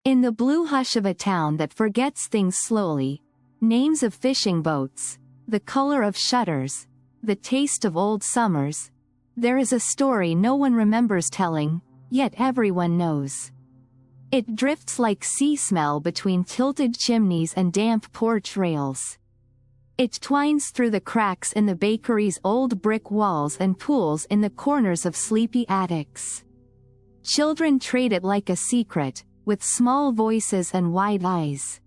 In the blue hush of a town that forgets things slowly, names of fishing boats, the color of shutters, the taste of old summers, there is a story no one remembers telling, yet everyone knows. It drifts like sea smell between tilted chimneys and damp porch rails. It twines through the cracks in the bakery's old brick walls and pools in the corners of sleepy attics. Children trade it like a secret, with small voices and wide eyes.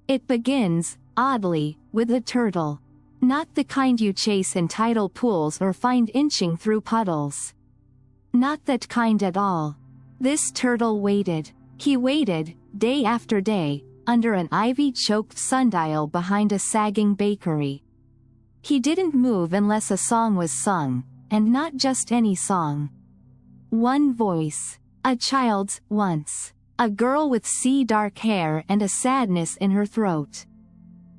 It begins, oddly, with a turtle. Not the kind you chase in tidal pools or find inching through puddles. Not that kind at all. This turtle waited. He waited, day after day, under an ivy-choked sundial behind a sagging bakery. He didn't move unless a song was sung, and not just any song. One voice. A child's, once. A girl with sea-dark hair and a sadness in her throat.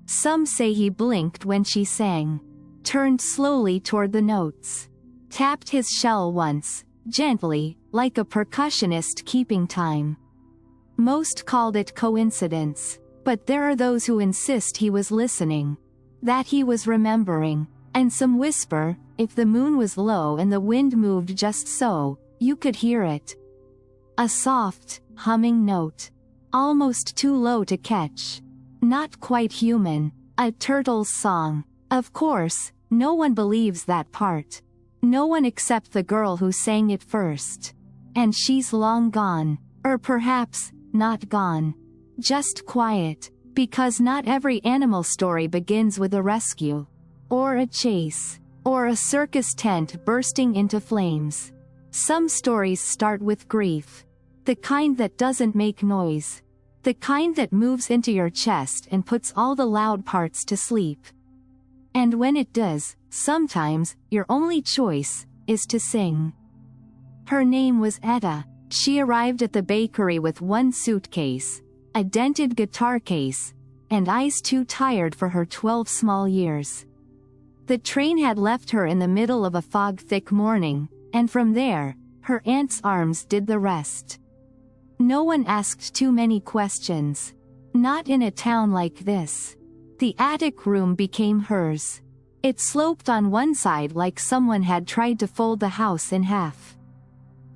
Some say he blinked when she sang, turned slowly toward the notes, tapped his shell once, gently, like a percussionist keeping time. Most called it coincidence, but there are those who insist he was listening, that he was remembering, and some whisper, if the moon was low and the wind moved just so, you could hear it. A soft, humming note. Almost too low to catch. Not quite human. A turtle's song. Of course, no one believes that part. No one except the girl who sang it first. And she's long gone. Or perhaps, not gone. Just quiet. Because not every animal story begins with a rescue. Or a chase. Or a circus tent bursting into flames. Some stories start with grief. The kind that doesn't make noise. The kind that moves into your chest and puts all the loud parts to sleep. And when it does, sometimes, your only choice, is to sing. Her name was Etta. She arrived at the bakery with one suitcase, a dented guitar case, and eyes too tired for her 12 small years. The train had left her in the middle of a fog-thick morning, and from there, her aunt's arms did the rest. No one asked too many questions. Not in a town like this. The attic room became hers. It sloped on one side like someone had tried to fold the house in half.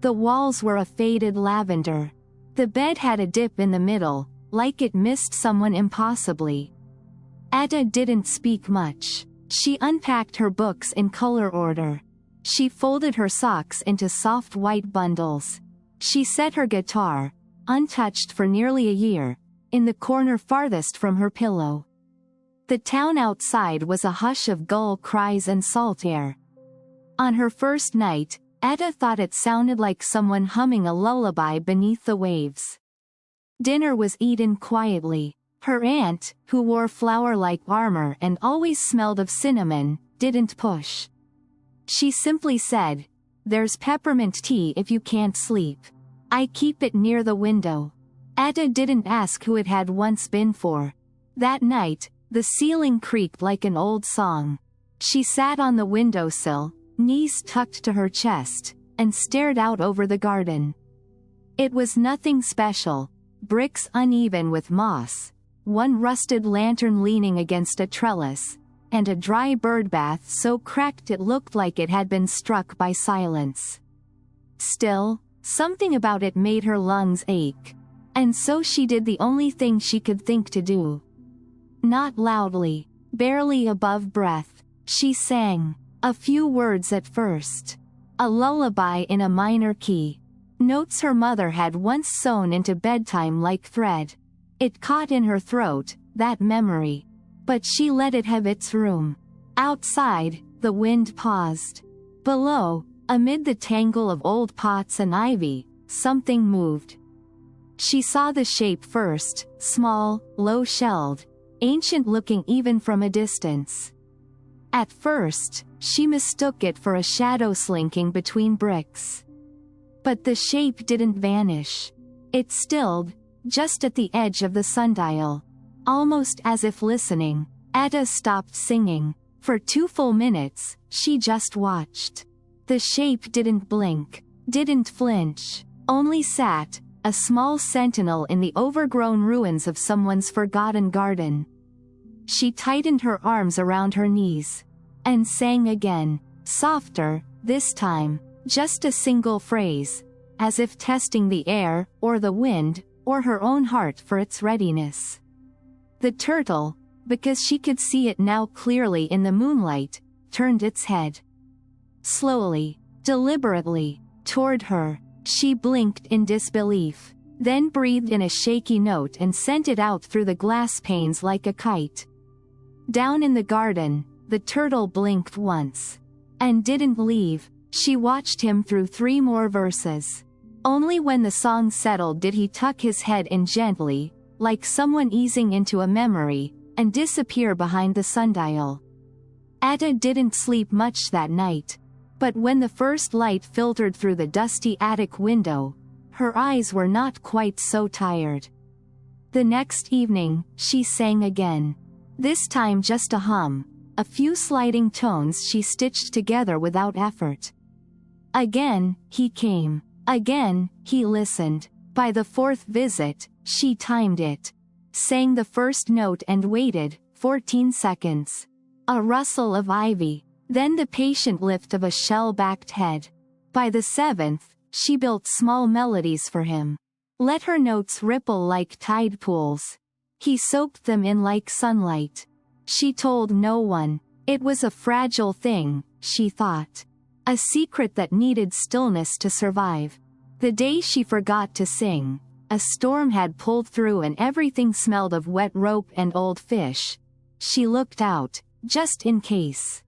The walls were a faded lavender. The bed had a dip in the middle, like it missed someone impossibly. Etta didn't speak much. She unpacked her books in color order. She folded her socks into soft white bundles. She set her guitar, untouched for nearly a year, in the corner farthest from her pillow. The town outside was a hush of gull cries and salt air. On her first night, Etta thought it sounded like someone humming a lullaby beneath the waves. Dinner was eaten quietly. Her aunt, who wore flower-like armor and always smelled of cinnamon, didn't push. She simply said, "There's peppermint tea if you can't sleep. I keep it near the window." Etta didn't ask who it had once been for. That night, the ceiling creaked like an old song. She sat on the windowsill, knees tucked to her chest, and stared out over the garden. It was nothing special. Bricks uneven with moss, one rusted lantern leaning against a trellis, and a dry birdbath so cracked it looked like it had been struck by silence. Still, something about it made her lungs ache. And so she did the only thing she could think to do. Not loudly, barely above breath, she sang. A few words at first. A lullaby in a minor key. Notes her mother had once sewn into bedtime like thread. It caught in her throat, that memory. But she let it have its room. Outside, the wind paused. Below, amid the tangle of old pots and ivy, something moved. She saw the shape first, small, low-shelled, ancient-looking even from a distance. At first, she mistook it for a shadow slinking between bricks. But the shape didn't vanish. It stilled, just at the edge of the sundial. Almost as if listening, Etta stopped singing. For 2 full minutes, she just watched. The shape didn't blink, didn't flinch, only sat, a small sentinel in the overgrown ruins of someone's forgotten garden. She tightened her arms around her knees. And sang again, softer, this time, just a single phrase, as if testing the air, or the wind, or her own heart for its readiness. The turtle, because she could see it now clearly in the moonlight, turned its head. Slowly, deliberately, toward her. She blinked in disbelief, then breathed in a shaky note and sent it out through the glass panes like a kite. Down in the garden, the turtle blinked once. And didn't leave. She watched him through 3 more verses. Only when the song settled did he tuck his head in gently, like someone easing into a memory, and disappear behind the sundial. Etta didn't sleep much that night. But when the first light filtered through the dusty attic window, her eyes were not quite so tired. The next evening, she sang again. This time just a hum, a few sliding tones she stitched together without effort. Again, he came. Again, he listened. By the 4th visit, she timed it. Sang the first note and waited, 14 seconds. A rustle of ivy. Then the patient lift of a shell-backed head. By the 7th, she built small melodies for him. Let her notes ripple like tide pools. He soaked them in like sunlight. She told no one. It was a fragile thing, she thought. A secret that needed stillness to survive. The day she forgot to sing, a storm had pulled through and everything smelled of wet rope and old fish. She looked out, just in case.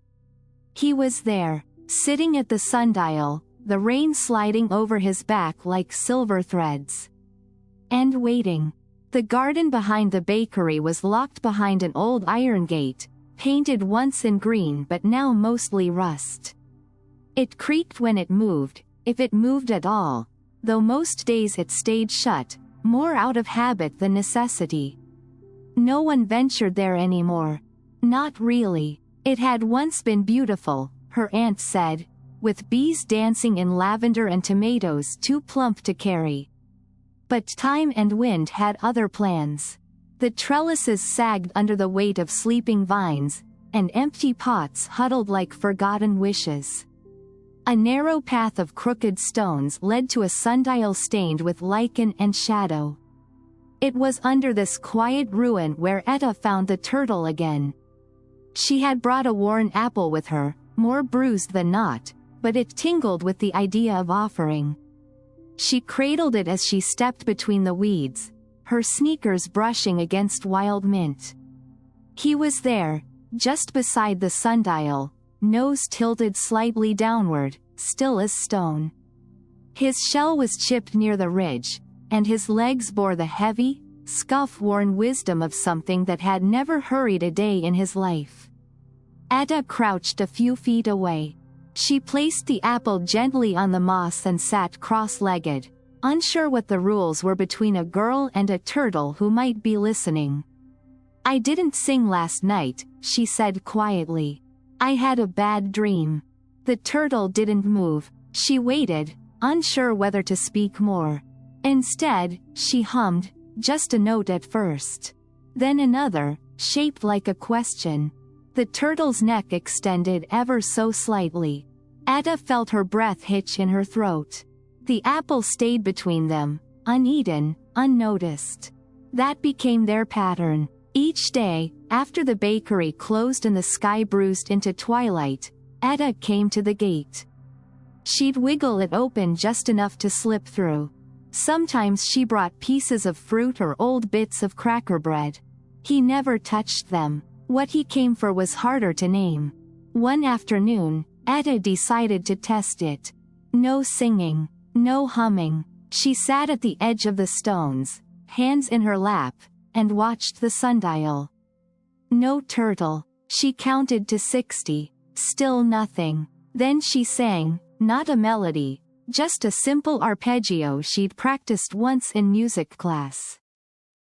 He was there, sitting at the sundial, the rain sliding over his back like silver threads. And waiting. The garden behind the bakery was locked behind an old iron gate, painted once in green but now mostly rust. It creaked when it moved, if it moved at all, though most days it stayed shut, more out of habit than necessity. No one ventured there anymore. Not really. It had once been beautiful, her aunt said, with bees dancing in lavender and tomatoes too plump to carry. But time and wind had other plans. The trellises sagged under the weight of sleeping vines, and empty pots huddled like forgotten wishes. A narrow path of crooked stones led to a sundial stained with lichen and shadow. It was under this quiet ruin where Etta found the turtle again. She had brought a worn apple with her, more bruised than not, but it tingled with the idea of offering. She cradled it as she stepped between the weeds, her sneakers brushing against wild mint. He was there, just beside the sundial, nose tilted slightly downward, still as stone. His shell was chipped near the ridge, and his legs bore the heavy, scuff-worn wisdom of something that had never hurried a day in his life. Etta crouched a few feet away. She placed the apple gently on the moss and sat cross-legged, unsure what the rules were between a girl and a turtle who might be listening. "I didn't sing last night," she said quietly. "I had a bad dream." The turtle didn't move. She waited, unsure whether to speak more. Instead, she hummed, just a note at first. Then another, shaped like a question. The turtle's neck extended ever so slightly. Etta felt her breath hitch in her throat. The apple stayed between them, uneaten, unnoticed. That became their pattern. Each day, after the bakery closed and the sky bruised into twilight, Etta came to the gate. She'd wiggle it open just enough to slip through. Sometimes she brought pieces of fruit or old bits of cracker bread. He never touched them. What he came for was harder to name. One afternoon, Etta decided to test it. No singing, no humming. She sat at the edge of the stones, hands in her lap, and watched the sundial. No turtle. She counted to 60. Still nothing. Then she sang, not a melody, just a simple arpeggio she'd practiced once in music class.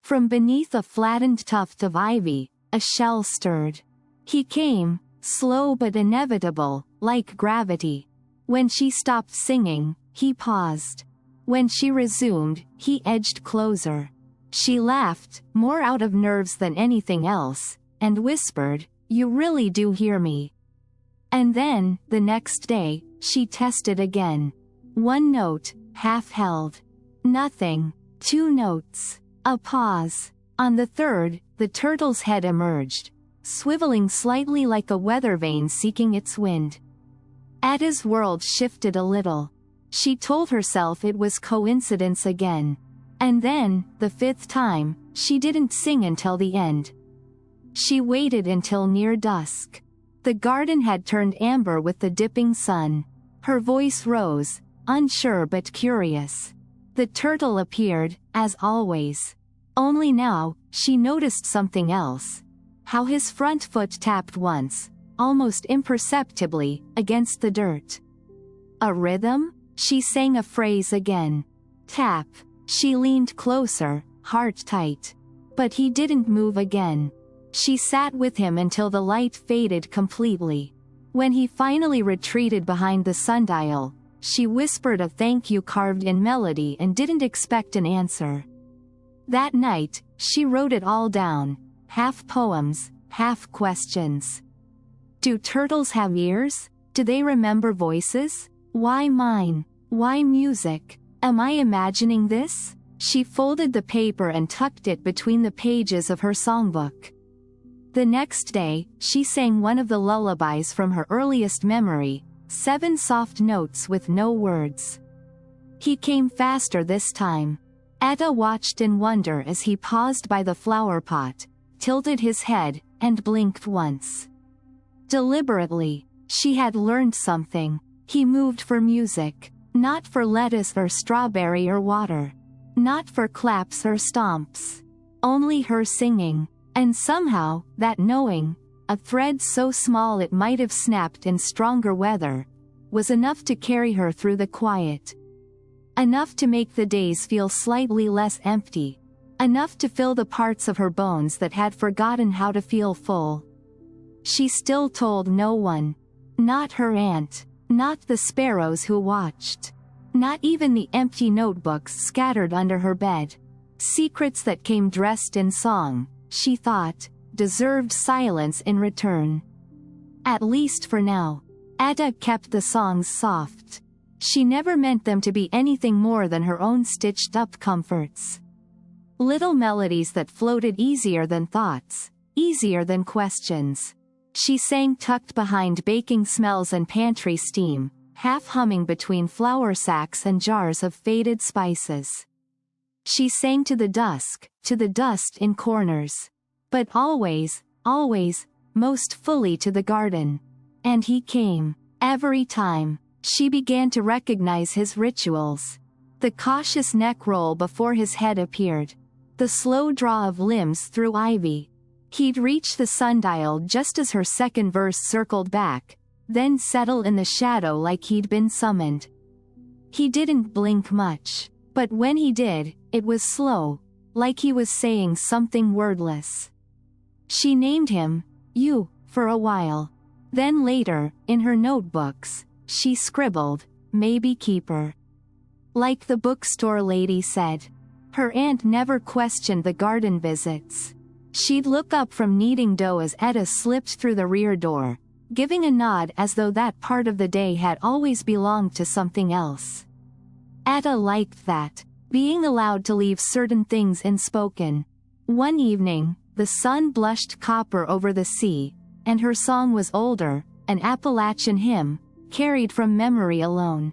From beneath a flattened tuft of ivy, a shell stirred. He came, slow but inevitable, like gravity. When she stopped singing, he paused. When she resumed, he edged closer. She laughed, more out of nerves than anything else, and whispered, "You really do hear me." And then, the next day, she tested again. One note, half held. Nothing. Two notes. A pause. On the third, the turtle's head emerged, swiveling slightly like a weather vane seeking its wind. Ada's world shifted a little. She told herself it was coincidence again. And then, the fifth time, she didn't sing until the end. She waited until near dusk. The garden had turned amber with the dipping sun. Her voice rose, unsure but curious. The turtle appeared, as always. Only now, she noticed something else. How his front foot tapped once, almost imperceptibly, against the dirt. A rhythm? She sang a phrase again. Tap. She leaned closer, heart tight. But he didn't move again. She sat with him until the light faded completely. When he finally retreated behind the sundial, she whispered a thank you carved in melody and didn't expect an answer. That night, she wrote it all down, half poems, half questions. Do turtles have ears? Do they remember voices? Why mine? Why music? Am I imagining this? She folded the paper and tucked it between the pages of her songbook. The next day, she sang one of the lullabies from her earliest memory, 7 soft notes with no words. He came faster this time. Ada watched in wonder as he paused by the flower pot, tilted his head, and blinked once. Deliberately, she had learned something. He moved for music, not for lettuce or strawberry or water. Not for claps or stomps. Only her singing. And somehow, that knowing, a thread so small it might have snapped in stronger weather, was enough to carry her through the quiet. Enough to make the days feel slightly less empty. Enough to fill the parts of her bones that had forgotten how to feel full. She still told no one. Not her aunt. Not the sparrows who watched. Not even the empty notebooks scattered under her bed. Secrets that came dressed in song, she thought, deserved silence in return. At least for now. Ada kept the songs soft. She never meant them to be anything more than her own stitched-up comforts. Little melodies that floated easier than thoughts, easier than questions. She sang tucked behind baking smells and pantry steam, half humming between flour sacks and jars of faded spices. She sang to the dusk, to the dust in corners. But always, always, most fully to the garden. And he came. Every time. She began to recognize his rituals. The cautious neck roll before his head appeared. The slow draw of limbs through ivy. He'd reach the sundial just as her second verse circled back, then settle in the shadow like he'd been summoned. He didn't blink much. But when he did, it was slow, like he was saying something wordless. She named him, You, for a while. Then later, in her notebooks, she scribbled, Maybe Keeper. Like the bookstore lady said. Her aunt never questioned the garden visits. She'd look up from kneading dough as Etta slipped through the rear door, giving a nod as though that part of the day had always belonged to something else. Etta liked that, being allowed to leave certain things unspoken. One evening, the sun blushed copper over the sea, and her song was older, an Appalachian hymn, carried from memory alone.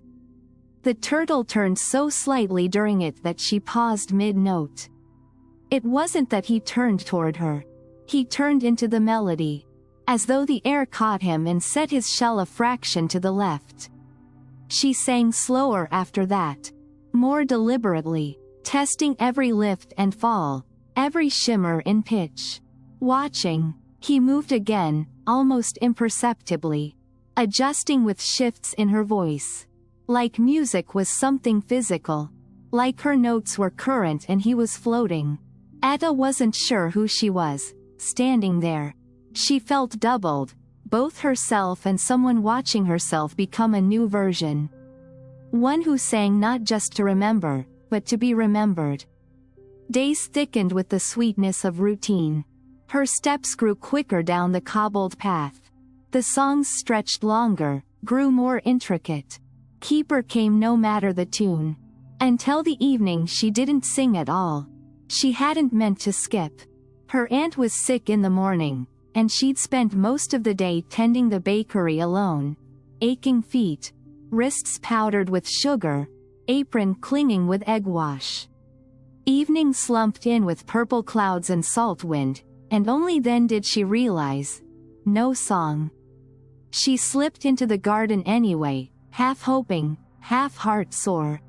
The turtle turned so slightly during it that she paused mid-note. It wasn't that he turned toward her. He turned into the melody. As though the air caught him and set his shell a fraction to the left. She sang slower after that. More deliberately. Testing every lift and fall. Every shimmer in pitch. Watching. He moved again, almost imperceptibly. Adjusting with shifts in her voice. Like music was something physical. Like her notes were current and he was floating. Etta wasn't sure who she was, standing there. She felt doubled, both herself and someone watching herself become a new version. One who sang not just to remember, but to be remembered. Days thickened with the sweetness of routine. Her steps grew quicker down the cobbled path. The songs stretched longer, grew more intricate. Keeper came no matter the tune. Until the evening she didn't sing at all. She hadn't meant to skip. Her aunt was sick in the morning, and she'd spent most of the day tending the bakery alone. Aching feet, wrists powdered with sugar, apron clinging with egg wash. Evening slumped in with purple clouds and salt wind, and only then did she realize. No song. She slipped into the garden anyway, half hoping, half heart sore.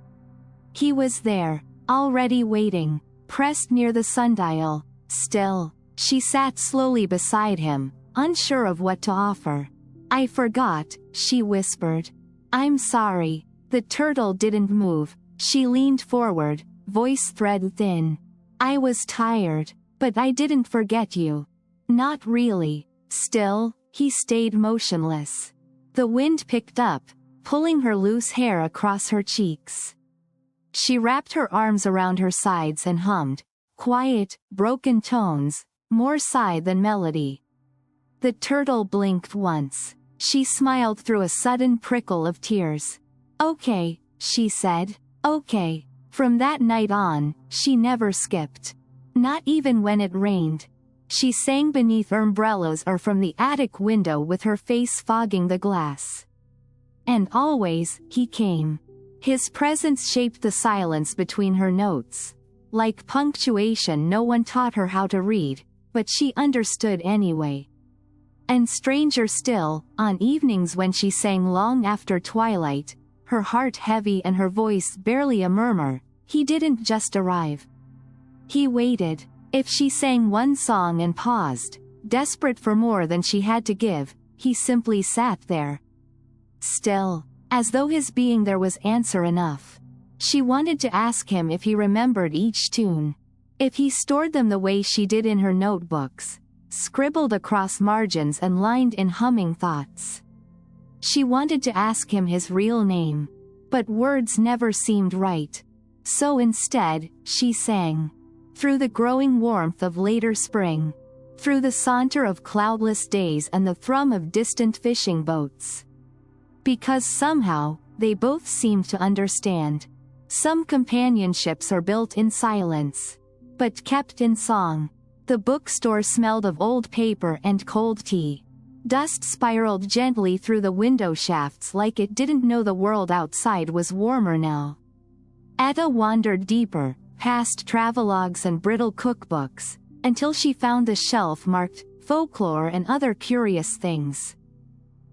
He was there, already waiting, pressed near the sundial, still. She sat slowly beside him, unsure of what to offer. "I forgot," she whispered. "I'm sorry." The turtle didn't move. She leaned forward, voice thread thin. "I was tired, but I didn't forget you." "Not really." Still, he stayed motionless. The wind picked up, pulling her loose hair across her cheeks. She wrapped her arms around her sides and hummed, quiet, broken tones, more sigh than melody. The turtle blinked once. She smiled through a sudden prickle of tears. "Okay," she said. "Okay." From that night on, she never skipped. Not even when it rained. She sang beneath umbrellas or from the attic window with her face fogging the glass. And always, he came. His presence shaped the silence between her notes. Like punctuation no one taught her how to read, but she understood anyway. And stranger still, on evenings when she sang long after twilight, her heart heavy and her voice barely a murmur, he didn't just arrive. He waited. If she sang one song and paused, desperate for more than she had to give, he simply sat there. Still, as though his being there was answer enough. She wanted to ask him if he remembered each tune. If he stored them the way she did in her notebooks, scribbled across margins and lined in humming thoughts. She wanted to ask him his real name. But words never seemed right. So instead, she sang. Through the growing warmth of later spring. Through the saunter of cloudless days and the thrum of distant fishing boats. Because somehow, they both seemed to understand. Some companionships are built in silence. But kept in song. The bookstore smelled of old paper and cold tea. Dust spiraled gently through the window shafts like it didn't know the world outside was warmer now. Etta wandered deeper, past travelogues and brittle cookbooks, until she found the shelf marked folklore and other curious things.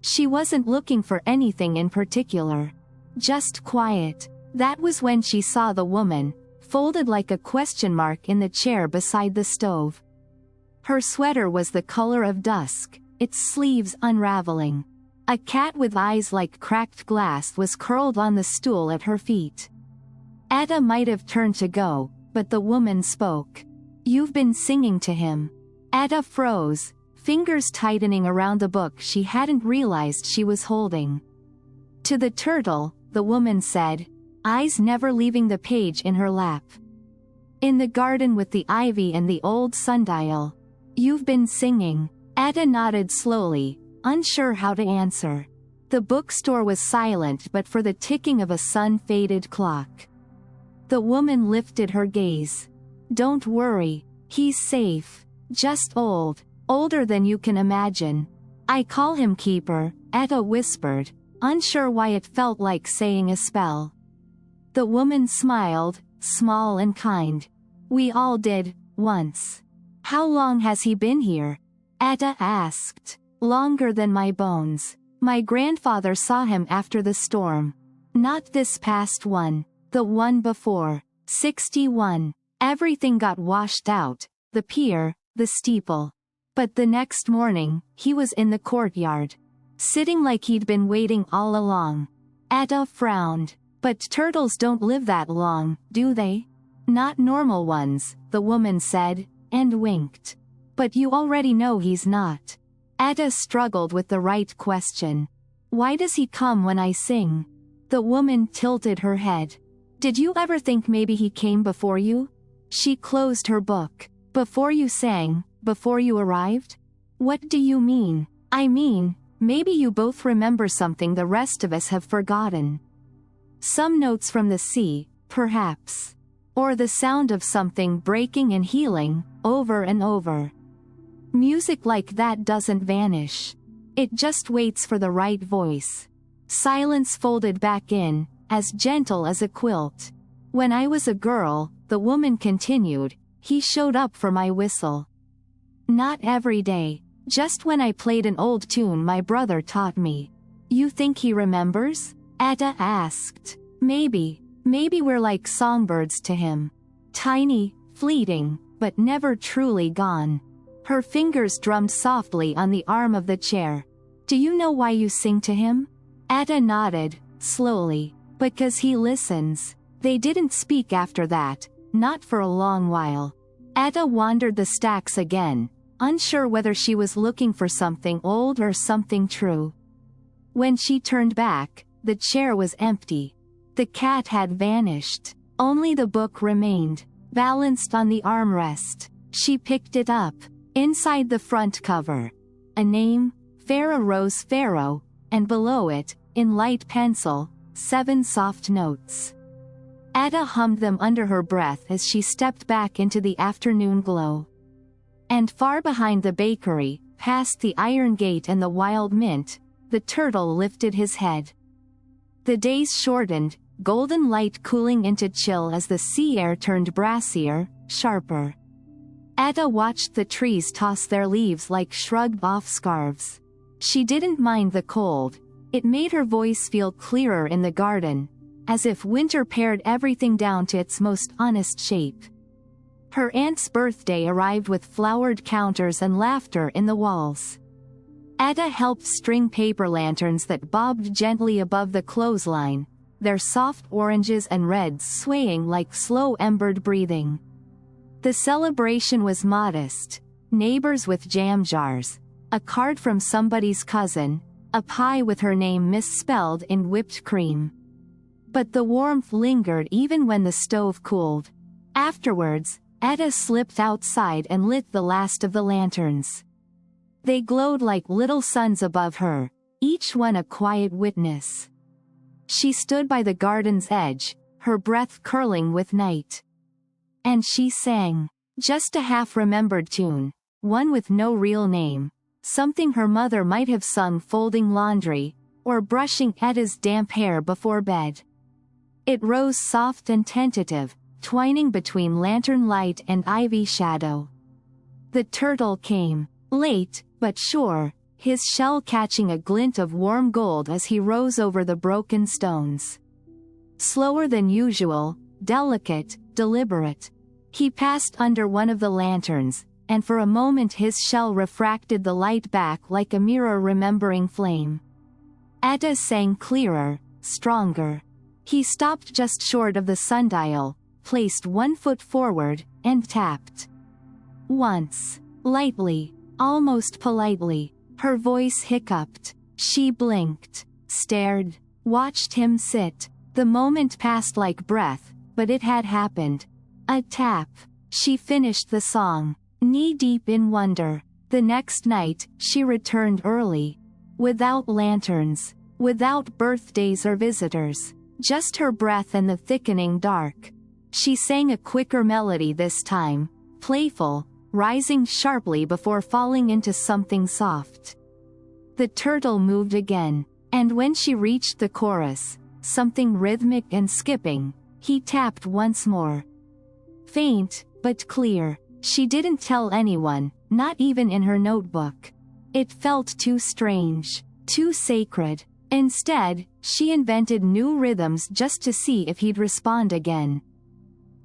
She wasn't looking for anything in particular. Just quiet. That was when she saw the woman, folded like a question mark in the chair beside the stove. Her sweater was the color of dusk, its sleeves unraveling. A cat with eyes like cracked glass was curled on the stool at her feet. Etta might have turned to go, but the woman spoke. "You've been singing to him." Etta froze, fingers tightening around the book she hadn't realized she was holding. To the turtle, the woman said, eyes never leaving the page in her lap. "In the garden with the ivy and the old sundial. You've been singing." Etta nodded slowly, unsure how to answer. The bookstore was silent but for the ticking of a sun-faded clock. The woman lifted her gaze. "Don't worry, he's safe. Just old. Older than you can imagine. I call him Keeper," Etta whispered, unsure why it felt like saying a spell. The woman smiled, small and kind. "We all did, once." "How long has he been here?" Etta asked. "Longer than my bones. My grandfather saw him after the storm. Not this past one. The one before. 61. Everything got washed out, the pier, the steeple. But the next morning, he was in the courtyard. Sitting like he'd been waiting all along." Etta frowned. "But turtles don't live that long, do they?" "Not normal ones," the woman said, and winked. "But you already know he's not." Etta struggled with the right question. "Why does he come when I sing?" The woman tilted her head. Did you ever think maybe he came before you? She closed her book. Before you sang, before you arrived? What do you mean? I mean, maybe you both remember something the rest of us have forgotten. Some notes from the sea, perhaps. Or the sound of something breaking and healing, over and over. Music like that doesn't vanish. It just waits for the right voice. Silence folded back in, as gentle as a quilt. When I was a girl, the woman continued, he showed up for my whistle. Not every day, just when I played an old tune my brother taught me. You think he remembers? Etta asked. Maybe we're like songbirds to him. Tiny, fleeting, but never truly gone. Her fingers drummed softly on the arm of the chair. Do you know why you sing to him? Etta nodded, slowly. Because he listens. They didn't speak after that, not for a long while. Etta wandered the stacks again, unsure whether she was looking for something old or something true. When she turned back, the chair was empty. The cat had vanished. Only the book remained, balanced on the armrest. She picked it up. Inside the front cover, a name, Farah Rose Farrow, and below it, in light pencil, 7 soft notes. Etta hummed them under her breath as she stepped back into the afternoon glow. And far behind the bakery, past the iron gate and the wild mint, the turtle lifted his head. The days shortened, golden light cooling into chill as the sea air turned brassier, sharper. Etta watched the trees toss their leaves like shrugged-off scarves. She didn't mind the cold. It made her voice feel clearer in the garden, as if winter pared everything down to its most honest shape. Her aunt's birthday arrived with flowered counters and laughter in the walls. Etta helped string paper lanterns that bobbed gently above the clothesline, their soft oranges and reds swaying like slow-embered breathing. The celebration was modest. Neighbors with jam jars, a card from somebody's cousin, a pie with her name misspelled in whipped cream. But the warmth lingered even when the stove cooled. Afterwards, Etta slipped outside and lit the last of the lanterns. They glowed like little suns above her, each one a quiet witness. She stood by the garden's edge, her breath curling with night. And she sang, just a half-remembered tune, one with no real name, something her mother might have sung folding laundry, or brushing Etta's damp hair before bed. It rose soft and tentative, twining between lantern light and ivy shadow. The turtle came, late, but sure, his shell catching a glint of warm gold as he rose over the broken stones. Slower than usual, delicate, deliberate. He passed under one of the lanterns, and for a moment his shell refracted the light back like a mirror remembering flame. Etta sang clearer, stronger. He stopped just short of the sundial, placed one foot forward, and tapped. Once. Lightly, almost politely. Her voice hiccuped. She blinked, stared, watched him sit. The moment passed like breath, but it had happened. A tap. She finished the song, knee-deep in wonder. The next night, she returned early. Without lanterns, without birthdays or visitors. Just her breath and the thickening dark. She sang a quicker melody this time, playful, rising sharply before falling into something soft. The turtle moved again, and when she reached the chorus, something rhythmic and skipping, he tapped once more. Faint, but clear. She didn't tell anyone, not even in her notebook. It felt too strange, too sacred. Instead, she invented new rhythms just to see if he'd respond again.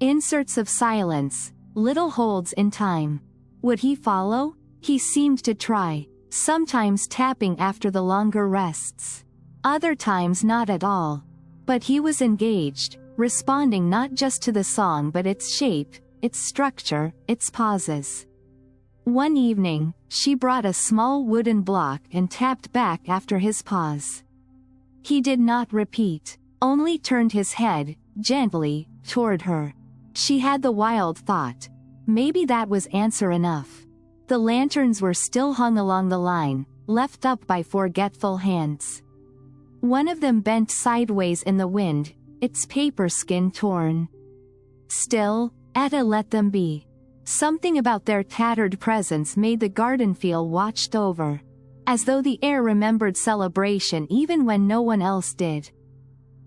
Inserts of silence, little holds in time. Would he follow? He seemed to try, sometimes tapping after the longer rests. Other times not at all. But he was engaged, responding not just to the song but its shape, its structure, its pauses. One evening, she brought a small wooden block and tapped back after his pause. He did not repeat, only turned his head, gently, toward her. She had the wild thought. Maybe that was answer enough. The lanterns were still hung along the line, left up by forgetful hands. One of them bent sideways in the wind, its paper skin torn. Still, Etta let them be. Something about their tattered presence made the garden feel watched over, as though the air remembered celebration even when no one else did.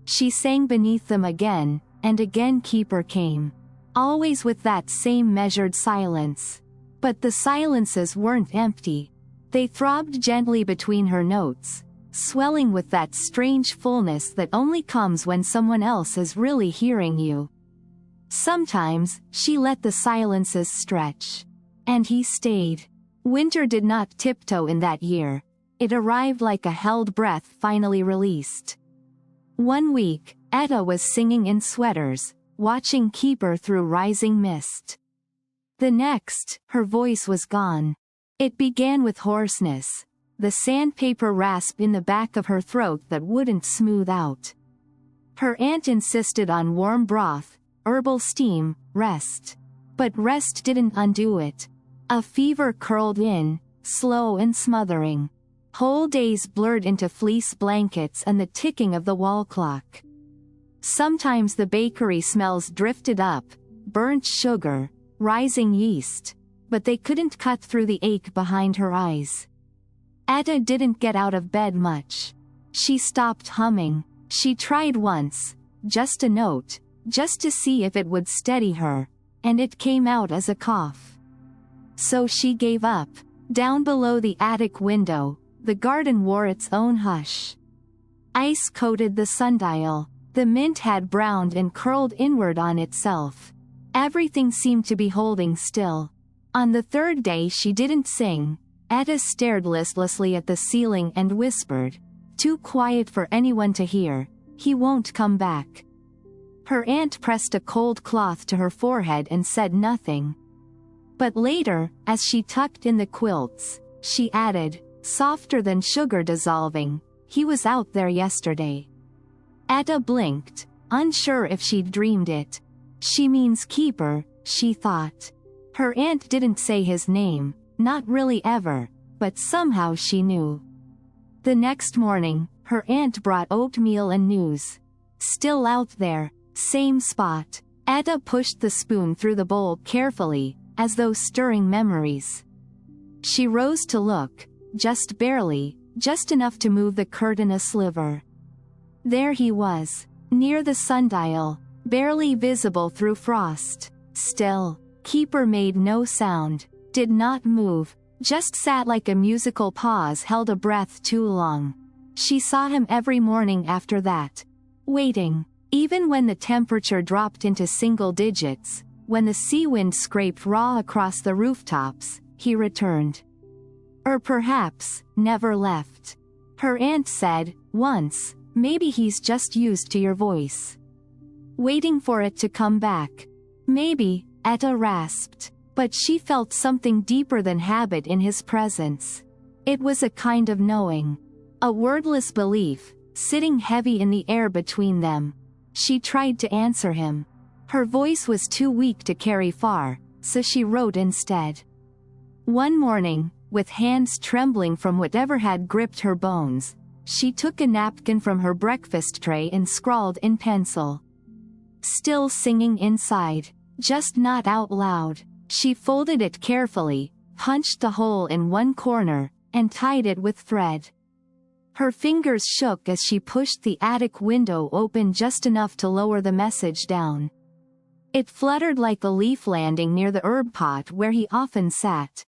She sang beneath them again, and again Keeper came. Always with that same measured silence. But the silences weren't empty. They throbbed gently between her notes, swelling with that strange fullness that only comes when someone else is really hearing you. Sometimes, she let the silences stretch. And he stayed. Winter did not tiptoe in that year. It arrived like a held breath finally released. One week, Etta was singing in sweaters, watching Keeper through rising mist. The next, her voice was gone. It began with hoarseness, the sandpaper rasp in the back of her throat that wouldn't smooth out. Her aunt insisted on warm broth, herbal steam, rest. But rest didn't undo it. A fever curled in, slow and smothering. Whole days blurred into fleece blankets and the ticking of the wall clock. Sometimes the bakery smells drifted up, burnt sugar, rising yeast, but they couldn't cut through the ache behind her eyes. Etta didn't get out of bed much. She stopped humming. She tried once, just a note, just to see if it would steady her, and it came out as a cough. So she gave up. Down below the attic window, the garden wore its own hush. Ice coated the sundial. The mint had browned and curled inward on itself. Everything seemed to be holding still. On the third day she didn't sing. Etta stared listlessly at the ceiling and whispered, too quiet for anyone to hear, "He won't come back." Her aunt pressed a cold cloth to her forehead and said nothing. But later, as she tucked in the quilts, she added, softer than sugar dissolving, "He was out there yesterday." Etta blinked, unsure if she'd dreamed it. She means Keeper, she thought. Her aunt didn't say his name, not really ever, but somehow she knew. The next morning, her aunt brought oatmeal and news. Still out there, same spot. Etta pushed the spoon through the bowl carefully, as though stirring memories. She rose to look, just barely, just enough to move the curtain a sliver. There he was, near the sundial, barely visible through frost. Still, Keeper made no sound, did not move, just sat like a musical pause held a breath too long. She saw him every morning after that. Waiting. Even when the temperature dropped into single digits, when the sea wind scraped raw across the rooftops, he returned. Or perhaps, never left. Her aunt said, once, maybe he's just used to your voice. Waiting for it to come back. Maybe, Etta rasped. But she felt something deeper than habit in his presence. It was a kind of knowing. A wordless belief, sitting heavy in the air between them. She tried to answer him. Her voice was too weak to carry far, so she wrote instead. One morning, with hands trembling from whatever had gripped her bones, she took a napkin from her breakfast tray and scrawled in pencil. Still singing inside, just not out loud. She folded it carefully, punched a hole in one corner, and tied it with thread. Her fingers shook as she pushed the attic window open just enough to lower the message down. It fluttered like a leaf landing near the herb pot where he often sat.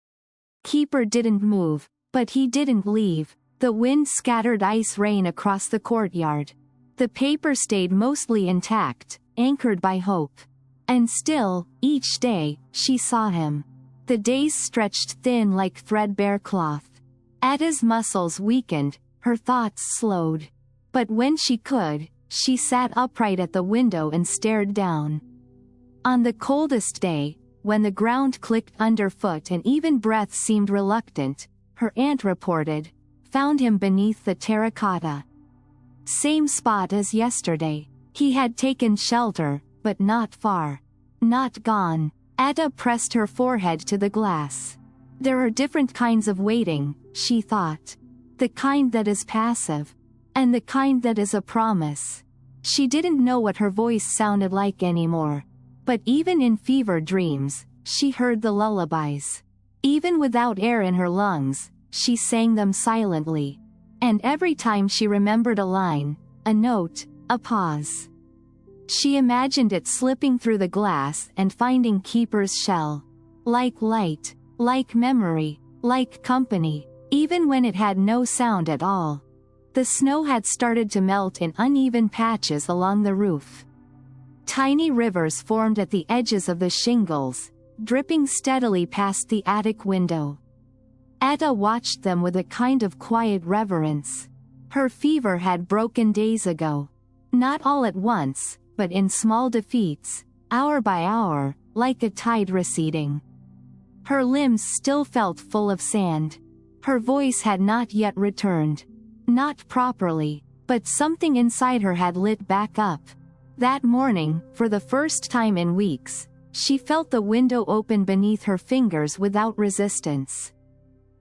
Keeper didn't move, but he didn't leave. The wind scattered ice rain across the courtyard. The paper stayed mostly intact, anchored by hope. And still, each day, she saw him. The days stretched thin like threadbare cloth. Etta's muscles weakened, her thoughts slowed. But when she could, she sat upright at the window and stared down. On the coldest day, when the ground clicked underfoot and even breath seemed reluctant, her aunt reported, found him beneath the terracotta. Same spot as yesterday. He had taken shelter, but not far. Not gone. Ada pressed her forehead to the glass. There are different kinds of waiting, she thought. The kind that is passive. And the kind that is a promise. She didn't know what her voice sounded like anymore. But even in fever dreams, she heard the lullabies. Even without air in her lungs, she sang them silently. And every time she remembered a line, a note, a pause, she imagined it slipping through the glass and finding Keeper's shell. Like light, like memory, like company, even when it had no sound at all. The snow had started to melt in uneven patches along the roof. Tiny rivers formed at the edges of the shingles, dripping steadily past the attic window. Ada watched them with a kind of quiet reverence. Her fever had broken days ago. Not all at once, but in small defeats, hour by hour, like a tide receding. Her limbs still felt full of sand. Her voice had not yet returned. Not properly, but something inside her had lit back up. That morning, for the first time in weeks, she felt the window open beneath her fingers without resistance.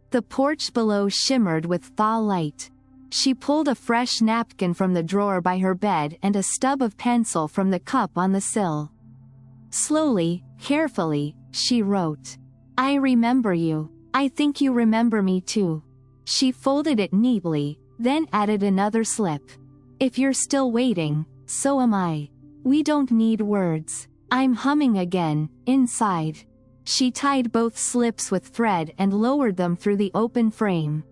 The porch below shimmered with thaw light. She pulled a fresh napkin from the drawer by her bed and a stub of pencil from the cup on the sill. Slowly, carefully, she wrote, "I remember you. I think you remember me too." She folded it neatly, then added another slip. "If you're still waiting, so am I. We don't need words." I'm humming again, inside. She tied both slips with thread and lowered them through the open frame.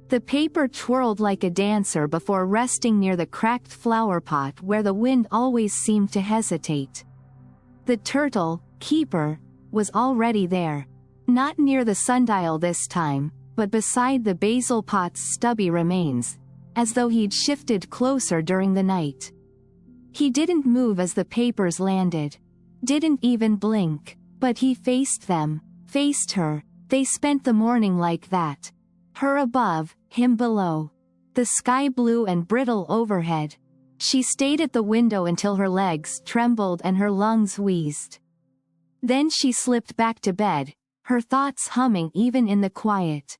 The paper twirled like a dancer before resting near the cracked flower pot where the wind always seemed to hesitate. The turtle, Keeper, was already there. Not near the sundial this time, but beside the basil pot's stubby remains, as though he'd shifted closer during the night. He didn't move as the papers landed. Didn't even blink. But he faced them, faced her. They spent the morning like that. Her above, him below. The sky blue and brittle overhead. She stayed at the window until her legs trembled and her lungs wheezed. Then she slipped back to bed, her thoughts humming even in the quiet.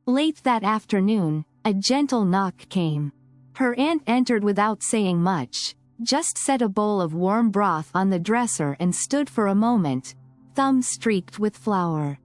Late that afternoon, a gentle knock came. Her aunt entered without saying much, just set a bowl of warm broth on the dresser and stood for a moment, thumb streaked with flour.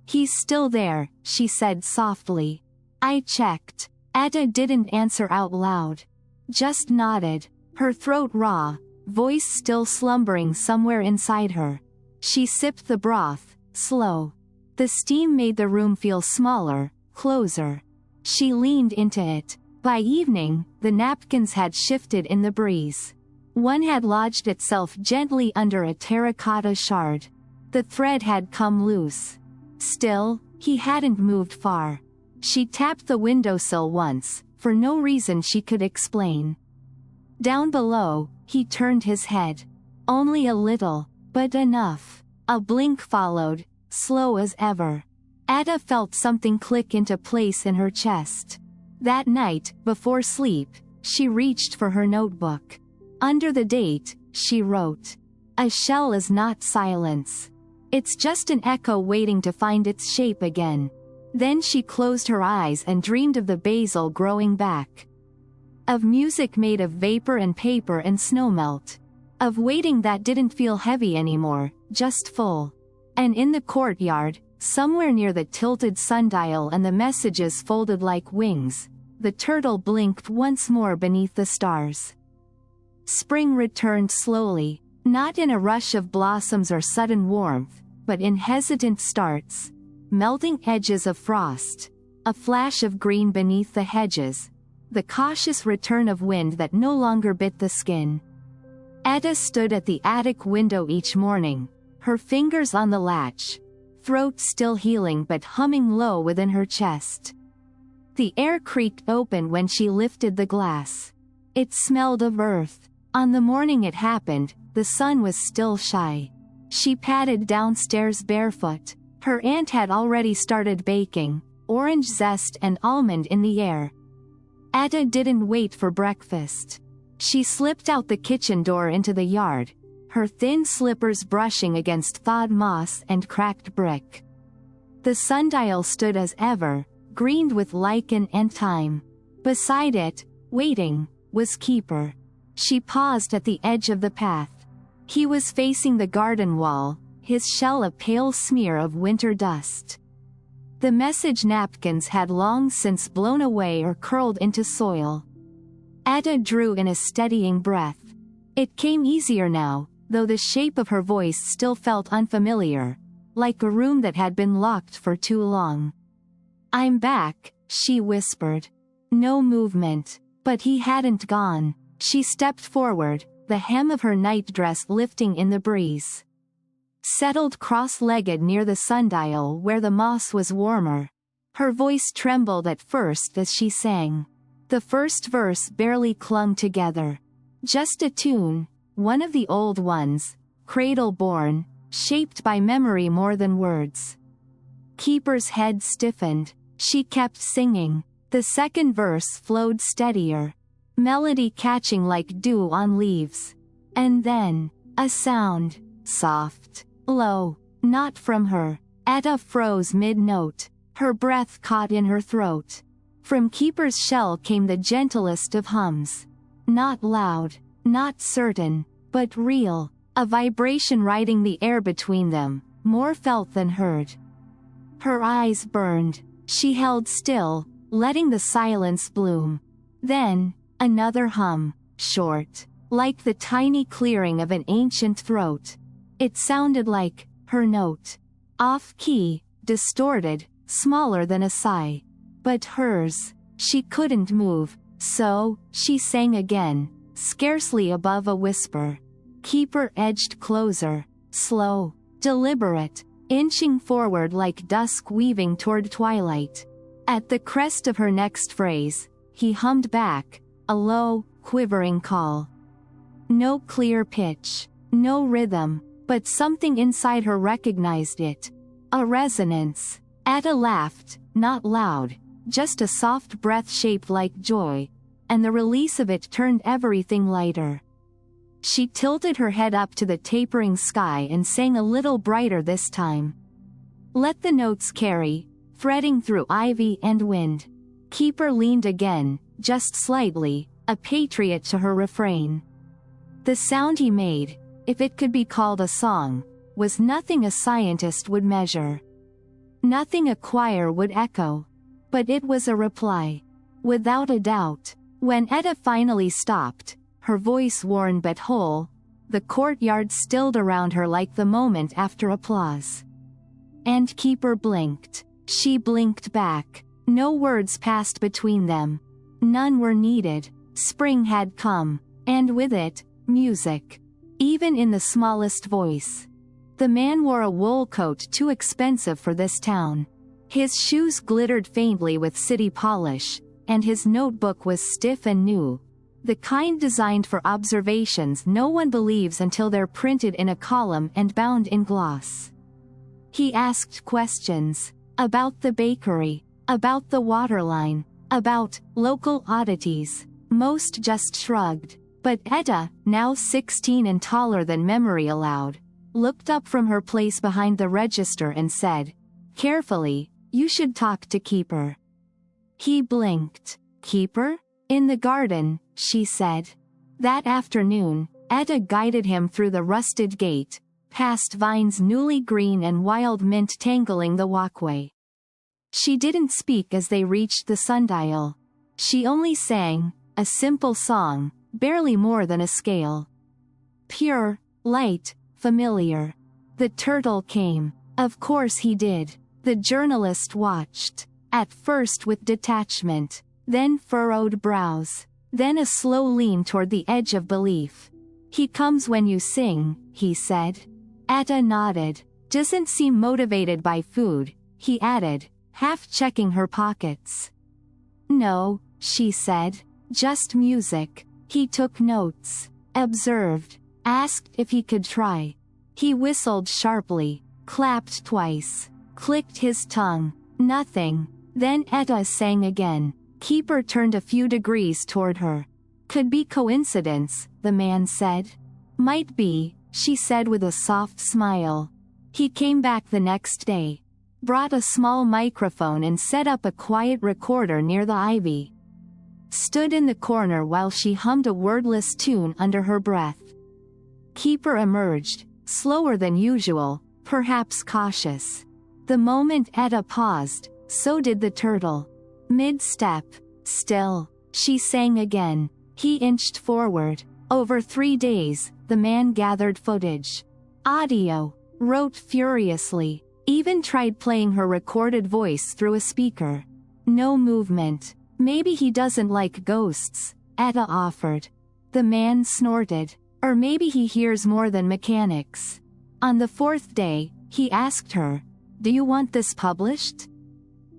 "He's still there," she said softly. "I checked." Ada didn't answer out loud. Just nodded, her throat raw, voice still slumbering somewhere inside her. She sipped the broth, slow. The steam made the room feel smaller, closer. She leaned into it. By evening, the napkins had shifted in the breeze. One had lodged itself gently under a terracotta shard. The thread had come loose. Still, he hadn't moved far. She tapped the windowsill once, for no reason she could explain. Down below, he turned his head. Only a little, but enough. A blink followed, slow as ever. Ada felt something click into place in her chest. That night, before sleep, she reached for her notebook. Under the date, she wrote, "A shell is not silence. It's just an echo waiting to find its shape again." Then she closed her eyes and dreamed of the basil growing back. Of music made of vapor and paper and snowmelt. Of waiting that didn't feel heavy anymore, just full. And in the courtyard, somewhere near the tilted sundial and the messages folded like wings, the turtle blinked once more beneath the stars. Spring returned slowly, not in a rush of blossoms or sudden warmth, but in hesitant starts, melting edges of frost, a flash of green beneath the hedges, the cautious return of wind that no longer bit the skin. Ada stood at the attic window each morning, her fingers on the latch, throat still healing but humming low within her chest. The air creaked open when she lifted the glass. It smelled of earth. On the morning it happened, the sun was still shy. She padded downstairs barefoot. Her aunt had already started baking, orange zest and almond in the air. Etta didn't wait for breakfast. She slipped out the kitchen door into the yard, her thin slippers brushing against thawed moss and cracked brick. The sundial stood as ever, greened with lichen and thyme. Beside it, waiting, was Keeper. She paused at the edge of the path. He was facing the garden wall, his shell a pale smear of winter dust. The message napkins had long since blown away or curled into soil. Etta drew in a steadying breath. It came easier now, though the shape of her voice still felt unfamiliar, like a room that had been locked for too long. "I'm back," she whispered. No movement. But he hadn't gone. She stepped forward, the hem of her nightdress lifting in the breeze. Settled cross-legged near the sundial where the moss was warmer. Her voice trembled at first as she sang. The first verse barely clung together. Just a tune, one of the old ones, cradle-born, shaped by memory more than words. Keeper's head stiffened. She kept singing. The second verse flowed steadier, melody catching like dew on leaves. And then, a sound, soft, low, not from her. Etta froze mid-note, her breath caught in her throat. From Keeper's shell came the gentlest of hums. Not loud, not certain, but real, a vibration riding the air between them, more felt than heard. Her eyes burned. She held still, letting the silence bloom. Then, another hum, short, like the tiny clearing of an ancient throat. It sounded like her note. Off-key, distorted, smaller than a sigh. But hers. She couldn't move, so she sang again, scarcely above a whisper. Keeper edged closer, slow, deliberate, inching forward like dusk weaving toward twilight. At the crest of her next phrase, he hummed back, a low, quivering call. No clear pitch, no rhythm, but something inside her recognized it. A resonance. Etta laughed, not loud, just a soft breath shaped like joy, and the release of it turned everything lighter. She tilted her head up to the tapering sky and sang a little brighter this time. Let the notes carry, threading through ivy and wind. Keeper leaned again, just slightly, a patriot to her refrain. The sound he made, if it could be called a song, was nothing a scientist would measure. Nothing a choir would echo. But it was a reply. Without a doubt. When Etta finally stopped, her voice worn but whole, the courtyard stilled around her like the moment after applause. And Keeper blinked. She blinked back. No words passed between them. None were needed. Spring had come. And with it, music. Even in the smallest voice. The man wore a wool coat too expensive for this town. His shoes glittered faintly with city polish, and his notebook was stiff and new. The kind designed for observations no one believes until they're printed in a column and bound in gloss. He asked questions. About the bakery. About the waterline. About local oddities. Most just shrugged. But Etta, now 16 and taller than memory allowed, looked up from her place behind the register and said, carefully, "You should talk to Keeper." He blinked. Keeper? In the garden, she said. That afternoon, Etta guided him through the rusted gate, past vines newly green and wild mint tangling the walkway. She didn't speak as they reached the sundial. She only sang, a simple song, barely more than a scale. Pure, light, familiar. The turtle came. Of course he did. The journalist watched. At first with detachment. Then furrowed brows. Then a slow lean toward the edge of belief. He comes when you sing, he said. Etta nodded. Doesn't seem motivated by food, he added, half checking her pockets. No, she said. Just music. He took notes. Observed. Asked if he could try. He whistled sharply. Clapped twice. Clicked his tongue. Nothing. Then Etta sang again. Keeper turned a few degrees toward her. Could be coincidence, the man said. Might be, she said with a soft smile. He came back the next day, brought a small microphone and set up a quiet recorder near the ivy. Stood in the corner while she hummed a wordless tune under her breath. Keeper emerged, slower than usual, perhaps cautious. The moment Etta paused, so did the turtle. Mid-step, still, she sang again. He inched forward. Over 3 days, the man gathered footage. Audio. Wrote furiously. Even tried playing her recorded voice through a speaker. No movement. Maybe he doesn't like ghosts, Etta offered. The man snorted. Or maybe he hears more than mechanics. On the 4th day, he asked her, "Do you want this published?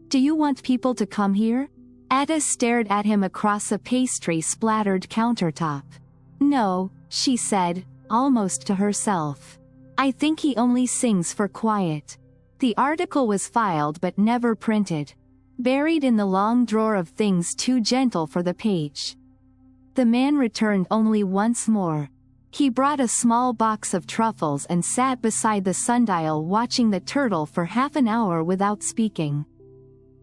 Do you want people to come here?" Etta stared at him across a pastry-splattered countertop. "No," she said, almost to herself. "I think he only sings for quiet." The article was filed but never printed. Buried in the long drawer of things too gentle for the page. The man returned only once more. He brought a small box of truffles and sat beside the sundial watching the turtle for half an hour without speaking.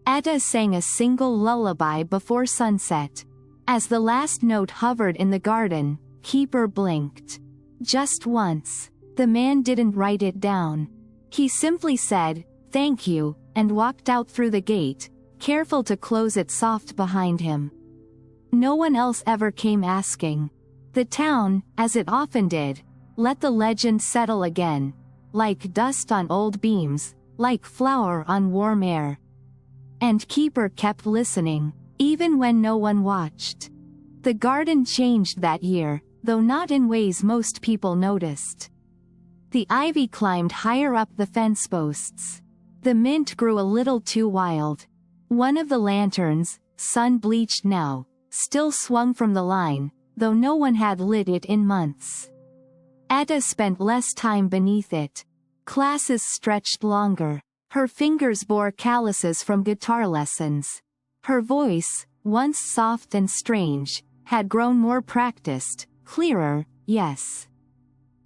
Etta sang a single lullaby before sunset. As the last note hovered in the garden, Keeper blinked. Just once. The man didn't write it down. He simply said, "Thank you," and walked out through the gate, careful to close it soft behind him. No one else ever came asking. The town, as it often did, let the legend settle again. Like dust on old beams, like flour on warm air. And Keeper kept listening, even when no one watched. The garden changed that year, though not in ways most people noticed. The ivy climbed higher up the fence posts. The mint grew a little too wild. One of the lanterns, sun-bleached now, still swung from the line, though no one had lit it in months. Etta spent less time beneath it. Classes stretched longer. Her fingers bore calluses from guitar lessons. Her voice, once soft and strange, had grown more practiced, clearer, yes.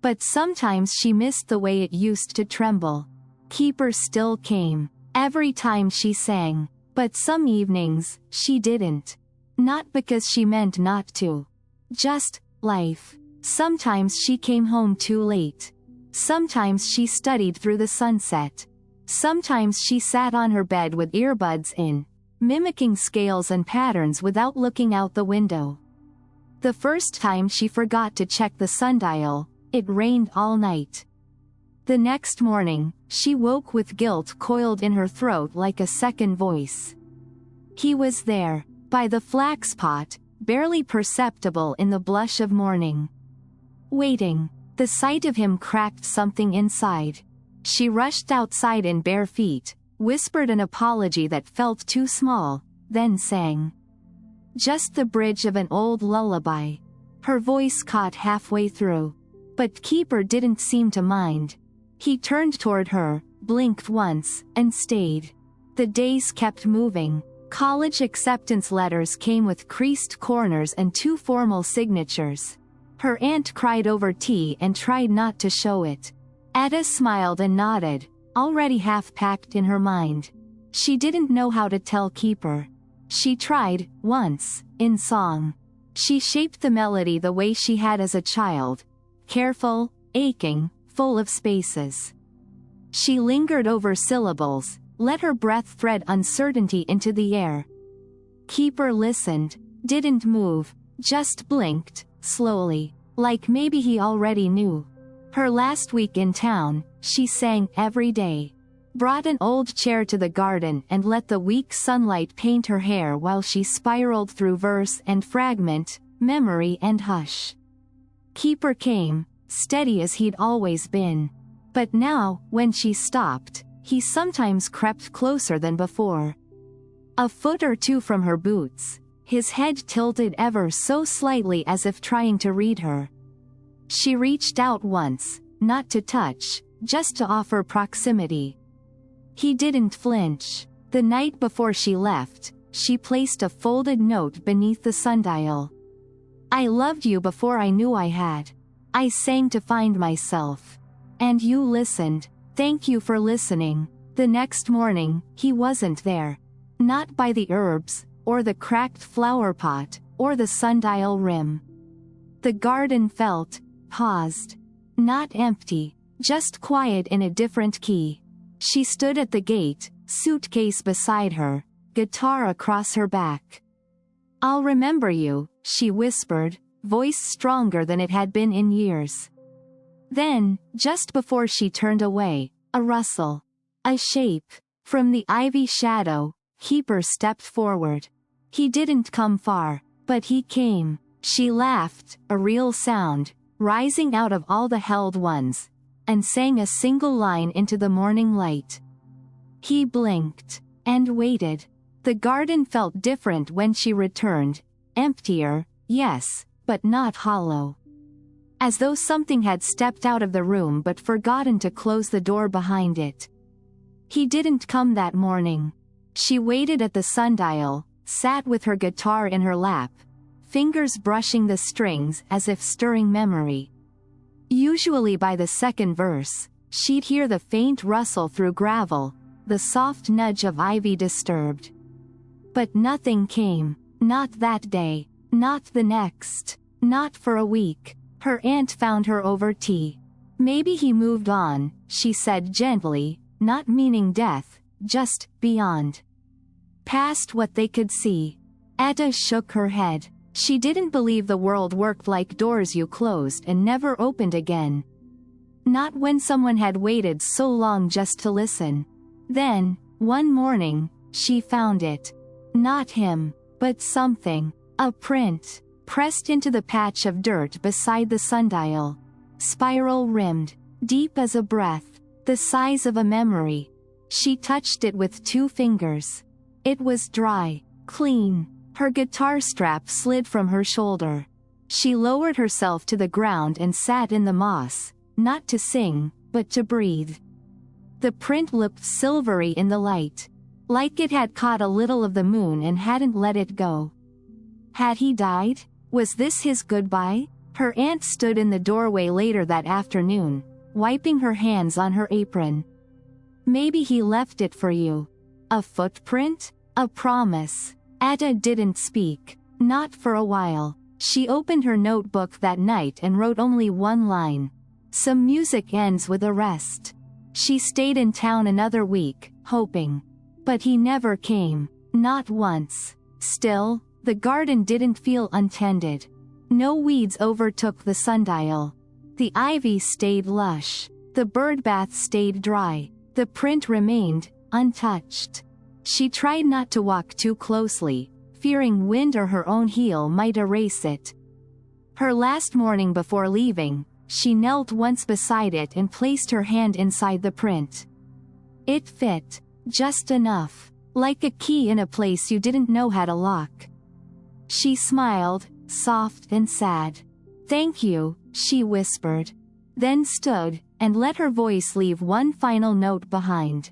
But sometimes she missed the way it used to tremble. Keeper still came, every time she sang, but some evenings, she didn't. Not because she meant not to. Just, life. Sometimes she came home too late. Sometimes she studied through the sunset. Sometimes she sat on her bed with earbuds in, mimicking scales and patterns without looking out the window. The first time she forgot to check the sundial, it rained all night. The next morning, she woke with guilt coiled in her throat like a second voice. He was there, by the flax pot, barely perceptible in the blush of morning. Waiting. The sight of him cracked something inside. She rushed outside in bare feet, whispered an apology that felt too small, then sang. Just the bridge of an old lullaby. Her voice caught halfway through. But Keeper didn't seem to mind. He turned toward her, blinked once, and stayed. The days kept moving. College acceptance letters came with creased corners and too formal signatures. Her aunt cried over tea and tried not to show it. Etta smiled and nodded, already half-packed in her mind. She didn't know how to tell Keeper. She tried, once, in song. She shaped the melody the way she had as a child. Careful, aching, full of spaces. She lingered over syllables, let her breath thread uncertainty into the air. Keeper listened, didn't move, just blinked, slowly, like maybe he already knew. Her last week in town, she sang every day. Brought an old chair to the garden and let the weak sunlight paint her hair while she spiraled through verse and fragment, memory and hush. Keeper came, steady as he'd always been. But now, when she stopped, he sometimes crept closer than before. A foot or two from her boots, his head tilted ever so slightly as if trying to read her. She reached out once, not to touch, just to offer proximity. He didn't flinch. The night before she left, she placed a folded note beneath the sundial. I loved you before I knew I had. I sang to find myself. And you listened. Thank you for listening. The next morning, he wasn't there. Not by the herbs, or the cracked flower pot, or the sundial rim. The garden felt, paused. Not empty, just quiet in a different key. She stood at the gate, suitcase beside her, guitar across her back. I'll remember you, she whispered, voice stronger than it had been in years. Then, just before she turned away, a rustle. A shape. From the ivy shadow, Keeper stepped forward. He didn't come far, but he came. She laughed, a real sound, rising out of all the held ones, and sang a single line into the morning light. He blinked, and waited. The garden felt different when she returned, emptier, yes, but not hollow. As though something had stepped out of the room but forgotten to close the door behind it. He didn't come that morning. She waited at the sundial, sat with her guitar in her lap, fingers brushing the strings as if stirring memory. Usually by the second verse, she'd hear the faint rustle through gravel, the soft nudge of ivy disturbed. But nothing came, not that day, not the next, not for a week. Her aunt found her over tea. Maybe he moved on, she said gently, not meaning death, just beyond. Past what they could see. Etta shook her head. She didn't believe the world worked like doors you closed and never opened again. Not when someone had waited so long just to listen. Then, one morning, she found it. Not him, but something. A print, pressed into the patch of dirt beside the sundial. Spiral-rimmed, deep as a breath, the size of a memory. She touched it with 2 fingers. It was dry, clean. Her guitar strap slid from her shoulder. She lowered herself to the ground and sat in the moss, not to sing, but to breathe. The print looked silvery in the light, like it had caught a little of the moon and hadn't let it go. Had he died? Was this his goodbye? Her aunt stood in the doorway later that afternoon, wiping her hands on her apron. Maybe he left it for you. A footprint? A promise. Etta didn't speak. Not for a while. She opened her notebook that night and wrote only 1 line. Some music ends with a rest. She stayed in town another week, hoping. But he never came. Not once. Still, the garden didn't feel untended. No weeds overtook the sundial. The ivy stayed lush. The birdbath stayed dry. The print remained, untouched. She tried not to walk too closely, fearing wind or her own heel might erase it. Her last morning before leaving, she knelt once beside it and placed her hand inside the print. It fit, just enough, like a key in a place you didn't know had a lock. She smiled, soft and sad. Thank you, she whispered. Then stood, and let her voice leave one final note behind.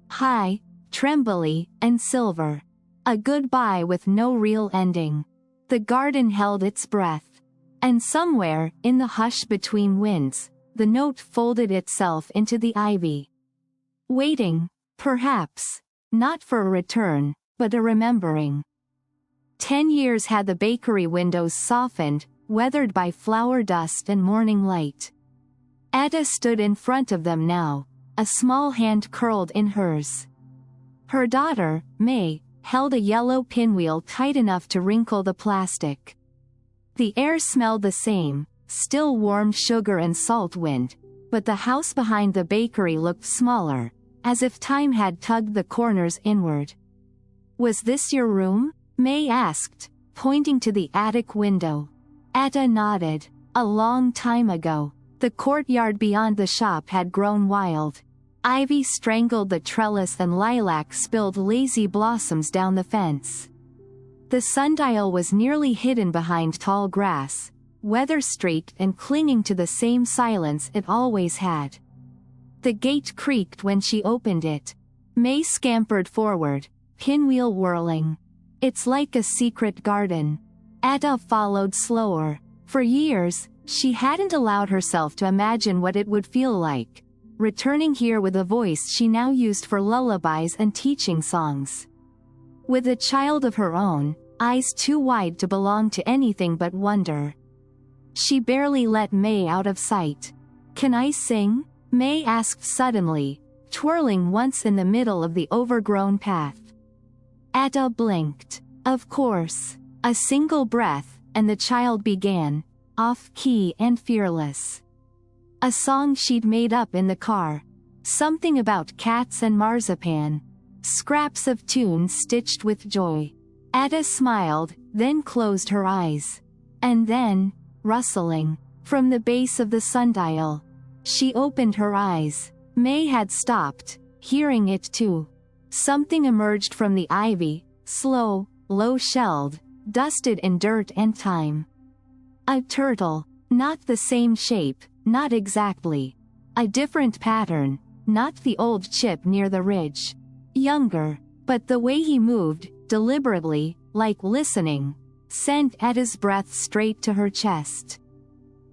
High, trembly, and silver. A goodbye with no real ending. The garden held its breath. And somewhere, in the hush between winds, the note folded itself into the ivy. Waiting, perhaps, not for a return, but a remembering. 10 years had the bakery windows softened, weathered by flower dust and morning light. Etta stood in front of them now, a small hand curled in hers. Her daughter, May, held a yellow pinwheel tight enough to wrinkle the plastic. The air smelled the same, still warm sugar and salt wind, but the house behind the bakery looked smaller, as if time had tugged the corners inward. Was this your room? May asked, pointing to the attic window. Etta nodded. A long time ago. The courtyard beyond the shop had grown wild. Ivy strangled the trellis and lilac spilled lazy blossoms down the fence. The sundial was nearly hidden behind tall grass, weather-streaked and clinging to the same silence it always had. The gate creaked when she opened it. May scampered forward, pinwheel whirling. It's like a secret garden. Etta followed slower. For years, she hadn't allowed herself to imagine what it would feel like, returning here with a voice she now used for lullabies and teaching songs. With a child of her own, eyes too wide to belong to anything but wonder. She barely let May out of sight. "Can I sing?" May asked suddenly, twirling once in the middle of the overgrown path. Etta blinked. Of course. A single breath, and the child began, off-key and fearless. A song she'd made up in the car. Something about cats and marzipan. Scraps of tune stitched with joy. Etta smiled, then closed her eyes. And then, rustling, from the base of the sundial. She opened her eyes. May had stopped, hearing it too. Something emerged from the ivy, slow, low-shelled, dusted in dirt and time. A turtle, not the same shape, not exactly. A different pattern, not the old chip near the ridge. Younger, but the way he moved, deliberately, like listening, sent Etta's breath straight to her chest.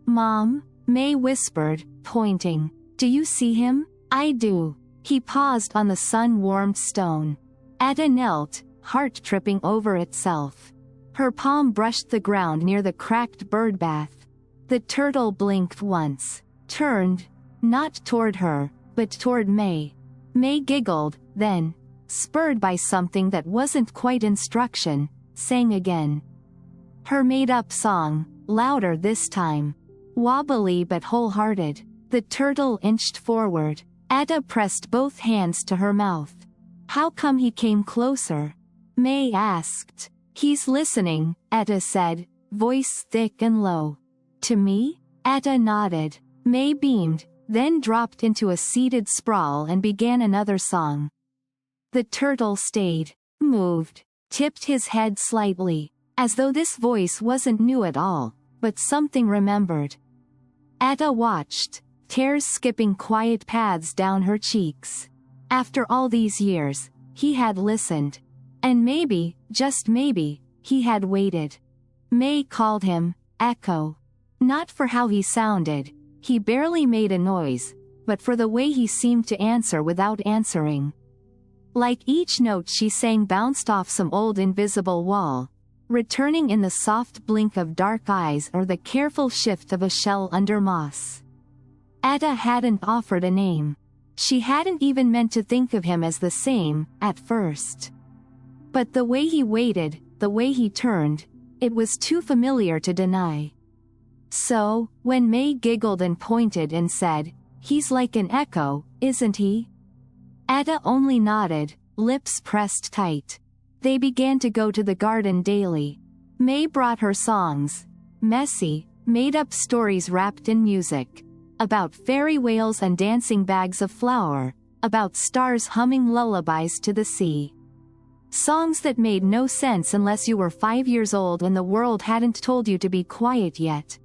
"Mom," May whispered, pointing. "Do you see him?" "I do." He paused on the sun-warmed stone. Etta knelt, heart tripping over itself. Her palm brushed the ground near the cracked bird bath. The turtle blinked once, turned, not toward her, but toward May. May giggled, then, spurred by something that wasn't quite instruction, sang again. Her made-up song, louder this time. Wobbly but wholehearted. The turtle inched forward. Etta pressed both hands to her mouth. "How come he came closer?" May asked. "He's listening," Etta said, voice thick and low. "To me?" Etta nodded. May beamed, then dropped into a seated sprawl and began another song. The turtle stayed, moved, tipped his head slightly, as though this voice wasn't new at all, but something remembered. Etta watched, tears skipping quiet paths down her cheeks. After all these years, he had listened. And maybe, just maybe, he had waited. May called him, Echo. Not for how he sounded, he barely made a noise, but for the way he seemed to answer without answering. Like each note she sang bounced off some old invisible wall, returning in the soft blink of dark eyes or the careful shift of a shell under moss. Etta hadn't offered a name. She hadn't even meant to think of him as the same, at first. But the way he waited, the way he turned, it was too familiar to deny. So, when May giggled and pointed and said, "He's like an echo, isn't he?" Etta only nodded, lips pressed tight. They began to go to the garden daily. May brought her songs. Messy, made-up stories wrapped in music. About fairy whales and dancing bags of flour. About stars humming lullabies to the sea. Songs that made no sense unless you were 5 years old and the world hadn't told you to be quiet yet.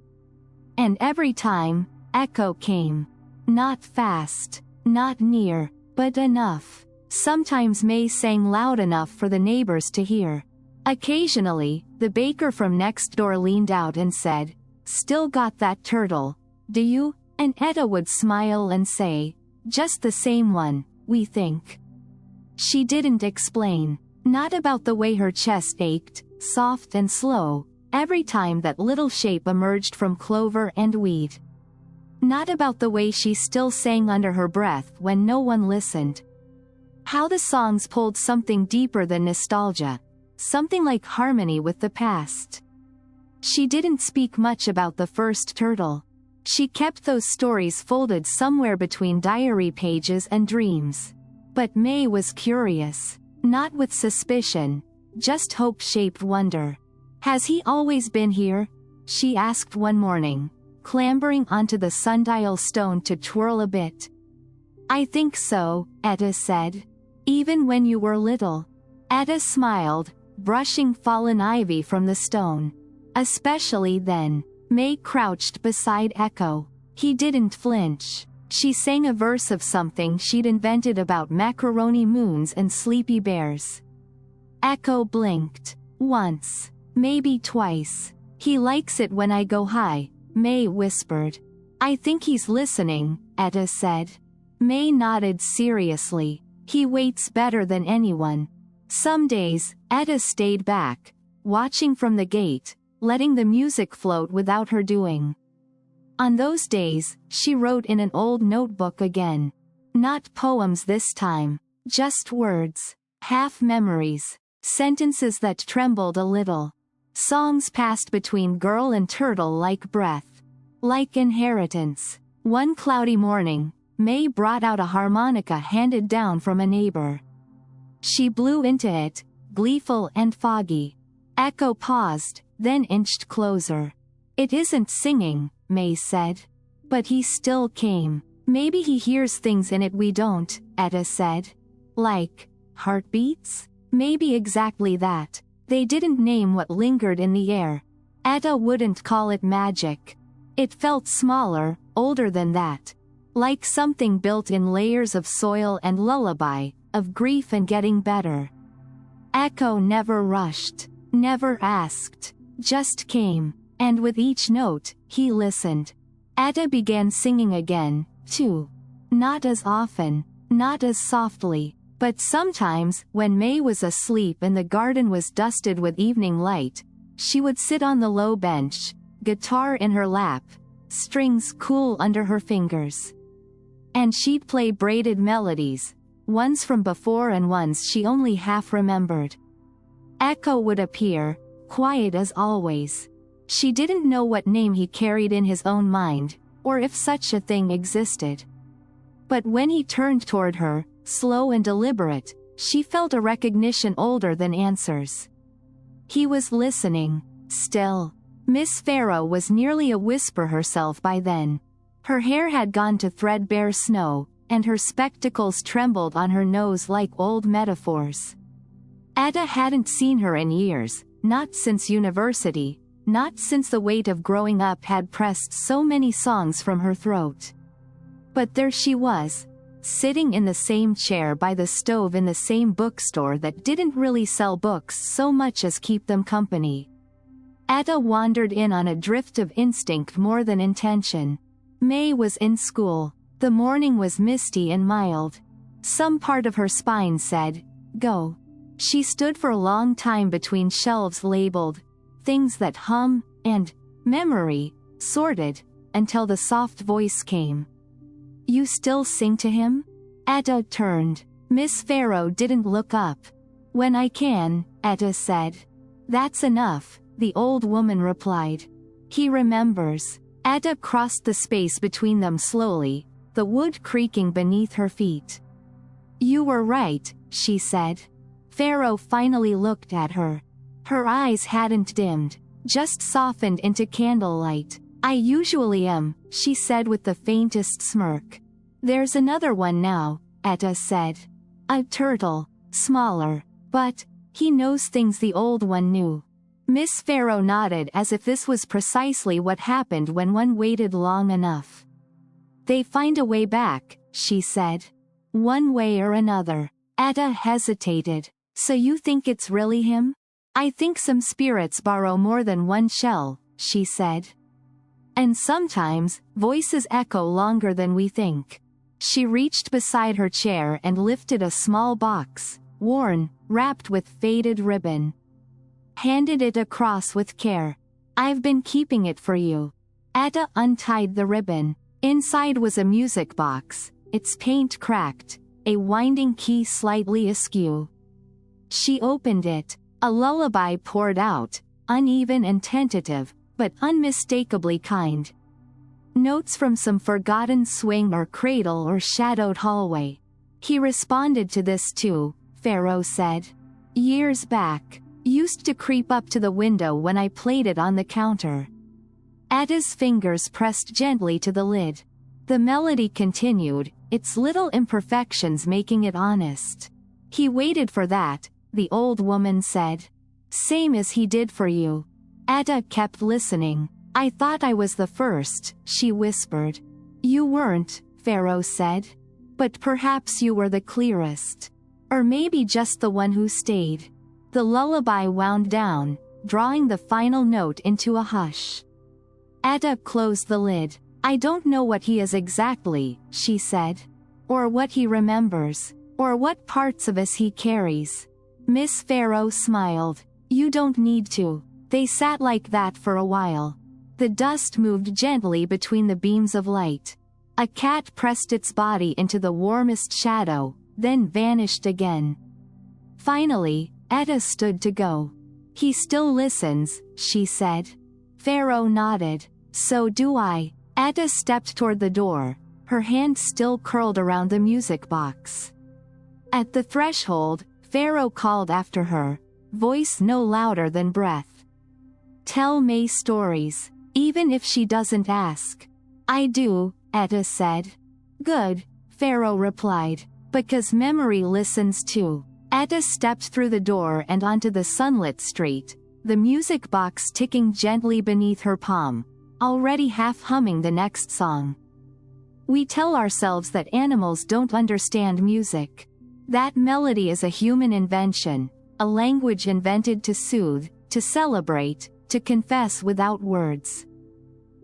And every time, echo came. Not fast, not near, but enough. Sometimes May sang loud enough for the neighbors to hear. Occasionally, the baker from next door leaned out and said, "Still got that turtle, do you?" And Etta would smile and say, "Just the same one, we think." She didn't explain. Not about the way her chest ached, soft and slow, every time that little shape emerged from clover and weed. Not about the way she still sang under her breath when no one listened. How the songs pulled something deeper than nostalgia, something like harmony with the past. She didn't speak much about the first turtle. She kept those stories folded somewhere between diary pages and dreams. But May was curious. Not with suspicion, just hope-shaped wonder. "Has he always been here?" she asked one morning, clambering onto the sundial stone to twirl a bit. "I think so," Etta said. "Even when you were little." Etta smiled, brushing fallen ivy from the stone. "Especially then." May crouched beside Echo. He didn't flinch. She sang a verse of something she'd invented about macaroni moons and sleepy bears. Echo blinked. Once. Maybe twice. He likes it when I go high, May whispered. I think he's listening, Etta said. May nodded seriously. He waits better than anyone. Some days, Etta stayed back, watching from the gate, letting the music float without her doing. On those days, she wrote in an old notebook again. Not poems this time, just words, half memories, sentences that trembled a little. Songs passed between girl and turtle like breath. Like inheritance. One cloudy morning, May brought out a harmonica handed down from a neighbor. She blew into it, gleeful and foggy. Echo paused, then inched closer. It isn't singing, May said. But he still came. Maybe he hears things in it we don't, Etta said. Like heartbeats? Maybe exactly that. They didn't name what lingered in the air. Etta wouldn't call it magic. It felt smaller, older than that. Like something built in layers of soil and lullaby, of grief and getting better. Echo never rushed, never asked, just came, and with each note, he listened. Etta began singing again, too. Not as often, not as softly, but sometimes, when May was asleep and the garden was dusted with evening light, she would sit on the low bench, guitar in her lap, strings cool under her fingers. And she'd play braided melodies, ones from before and ones she only half remembered. Echo would appear, quiet as always. She didn't know what name he carried in his own mind, or if such a thing existed. But when he turned toward her, slow and deliberate, she felt a recognition older than answers. He was listening, still. Miss Farrow was nearly a whisper herself by then. Her hair had gone to threadbare snow, and her spectacles trembled on her nose like old metaphors. Etta hadn't seen her in years, not since university, not since the weight of growing up had pressed so many songs from her throat. But there she was, sitting in the same chair by the stove in the same bookstore that didn't really sell books so much as keep them company. Etta wandered in on a drift of instinct more than intention. May was in school. The morning was misty and mild. Some part of her spine said, go. She stood for a long time between shelves labeled, things that hum, and, memory, sorted, until the soft voice came. You still sing to him? Etta turned. Miss Farrow didn't look up. When I can, Etta said. That's enough, the old woman replied. He remembers. Etta crossed the space between them slowly, the wood creaking beneath her feet. You were right, she said. Farrow finally looked at her. Her eyes hadn't dimmed, just softened into candlelight. I usually am, she said with the faintest smirk. There's another one now, Etta said. A turtle, smaller, but he knows things the old one knew. Miss Farrow nodded as if this was precisely what happened when one waited long enough. They find a way back, she said. One way or another. Etta hesitated. So you think it's really him? I think some spirits borrow more than one shell, she said. And sometimes, voices echo longer than we think. She reached beside her chair and lifted a small box, worn, wrapped with faded ribbon. Handed it across with care. I've been keeping it for you. Etta untied the ribbon. Inside was a music box, its paint cracked, a winding key slightly askew. She opened it. A lullaby poured out, uneven and tentative, but unmistakably kind. Notes from some forgotten swing or cradle or shadowed hallway. He responded to this too, Farrow said. Years back. Used to creep up to the window when I played it on the counter. Etta's fingers pressed gently to the lid. The melody continued, its little imperfections making it honest. He waited for that, the old woman said. Same as he did for you. Etta kept listening. I thought I was the first, she whispered. You weren't, Farrow said. But perhaps you were the clearest. Or maybe just the one who stayed. The lullaby wound down, drawing the final note into a hush. Etta closed the lid. I don't know what he is exactly, she said. Or what he remembers. Or what parts of us he carries. Miss Farrow smiled. You don't need to. They sat like that for a while. The dust moved gently between the beams of light. A cat pressed its body into the warmest shadow, then vanished again. Finally, Etta stood to go. He still listens, she said. Farrow nodded. So do I. Etta stepped toward the door, her hand still curled around the music box. At the threshold, Farrow called after her, voice no louder than breath. Tell May stories, even if she doesn't ask. I do, Etta said. Good, Farrow replied, because memory listens too. Etta stepped through the door and onto the sunlit street, the music box ticking gently beneath her palm, already half humming the next song. We tell ourselves that animals don't understand music. That melody is a human invention, a language invented to soothe, to celebrate, to confess without words.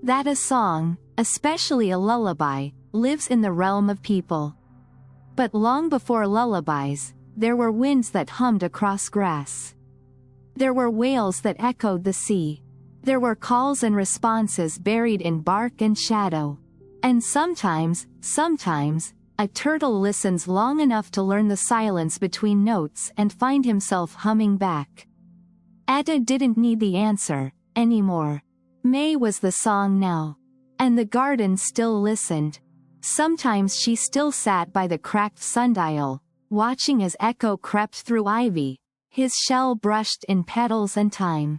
That a song, especially a lullaby, lives in the realm of people. But long before lullabies, there were winds that hummed across grass. There were wails that echoed the sea. There were calls and responses buried in bark and shadow. And sometimes, a turtle listens long enough to learn the silence between notes and find himself humming back. Etta didn't need the answer anymore. May was the song now. And the garden still listened. Sometimes she still sat by the cracked sundial, watching as echo crept through ivy, his shell brushed in petals and thyme.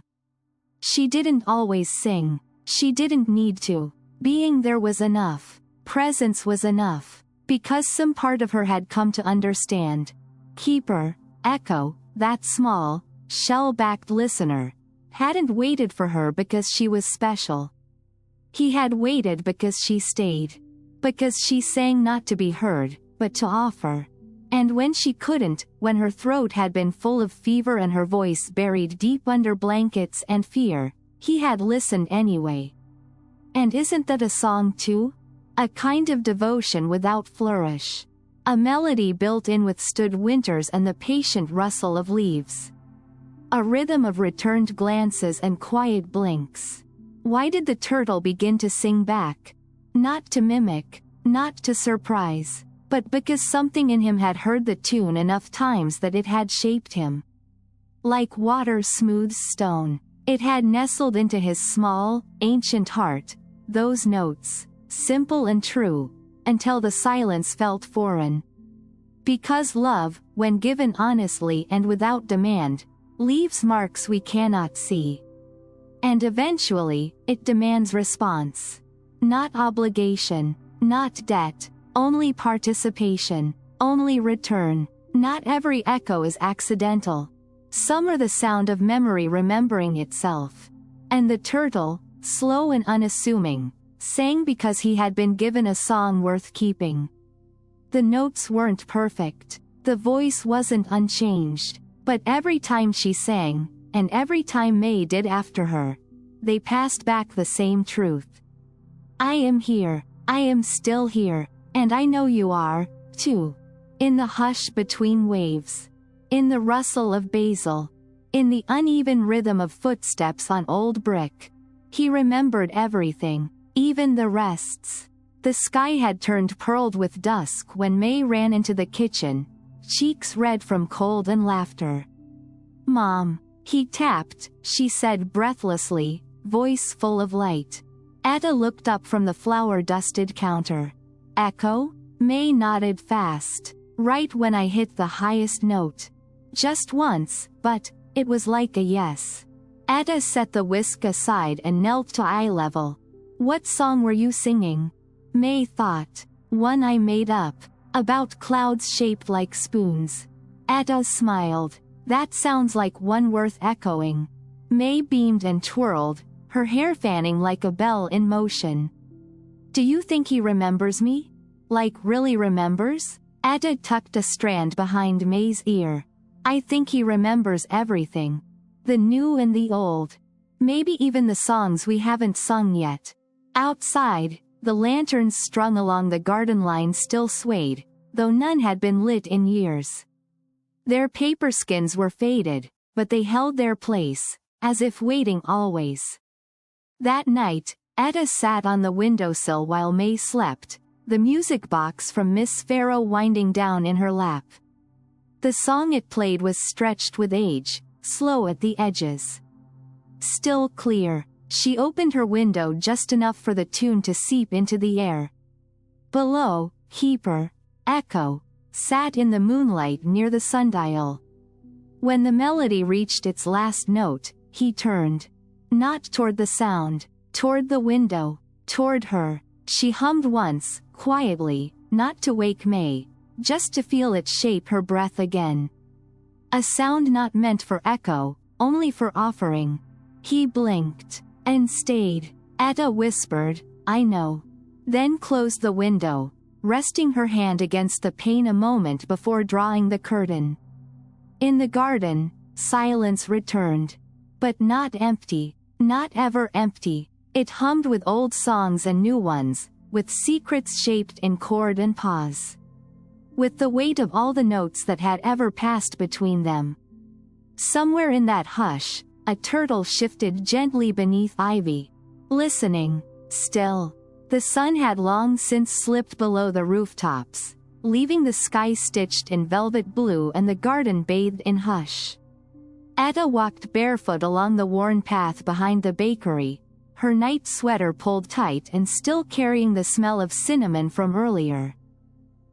She didn't always sing. She didn't need to. Being there was enough. Presence was enough. Because some part of her had come to understand. Keeper, Echo, that small, shell-backed listener, hadn't waited for her because she was special. He had waited because she stayed. Because she sang not to be heard, but to offer. And when she couldn't, when her throat had been full of fever and her voice buried deep under blankets and fear, he had listened anyway. And isn't that a song too? A kind of devotion without flourish. A melody built in withstood winters and the patient rustle of leaves. A rhythm of returned glances and quiet blinks. Why did the turtle begin to sing back? Not to mimic, not to surprise, but because something in him had heard the tune enough times that it had shaped him. Like water smooths stone, it had nestled into his small, ancient heart, those notes, simple and true, until the silence felt foreign. Because love, when given honestly and without demand, leaves marks we cannot see. And eventually, it demands response. Not obligation, not debt, only participation, only return. Not every echo is accidental. Some are the sound of memory remembering itself. And the turtle, slow and unassuming, sang because he had been given a song worth keeping. The notes weren't perfect. The voice wasn't unchanged. But every time she sang, and every time May did after her, they passed back the same truth. I am here. I am still here. And I know you are, too. In the hush between waves. In the rustle of basil. In the uneven rhythm of footsteps on old brick. He remembered everything, even the rests. The sky had turned pearled with dusk when May ran into the kitchen, cheeks red from cold and laughter. Mom. He tapped, she said breathlessly, voice full of light. Etta looked up from the flour-dusted counter. Echo? May nodded fast. Right when I hit the highest note. Just once, but it was like a yes. Etta set the whisk aside and knelt to eye level. What song were you singing? May thought. One I made up. About clouds shaped like spoons. Etta smiled. That sounds like one worth echoing. May beamed and twirled, her hair fanning like a bell in motion. Do you think he remembers me? Like really remembers? Etta tucked a strand behind May's ear. I think he remembers everything. The new and the old. Maybe even the songs we haven't sung yet. Outside, the lanterns strung along the garden line still swayed, though none had been lit in years. Their paper skins were faded, but they held their place, as if waiting always. That night, Etta sat on the windowsill while May slept, the music box from Miss Farrow winding down in her lap. The song it played was stretched with age, slow at the edges. Still clear, she opened her window just enough for the tune to seep into the air. Below, Keeper, Echo, sat in the moonlight near the sundial. When the melody reached its last note, he turned. Not toward the sound, toward the window, toward her. She hummed once, quietly, not to wake May, just to feel it shape her breath again. A sound not meant for echo, only for offering. He blinked. And stayed. Etta whispered, I know. Then closed the window, resting her hand against the pane a moment before drawing the curtain. In the garden, silence returned. But not empty, not ever empty. It hummed with old songs and new ones, with secrets shaped in chord and pause. With the weight of all the notes that had ever passed between them. Somewhere in that hush, a turtle shifted gently beneath ivy. Listening. Still. The sun had long since slipped below the rooftops, leaving the sky stitched in velvet blue and the garden bathed in hush. Etta walked barefoot along the worn path behind the bakery, her night sweater pulled tight and still carrying the smell of cinnamon from earlier.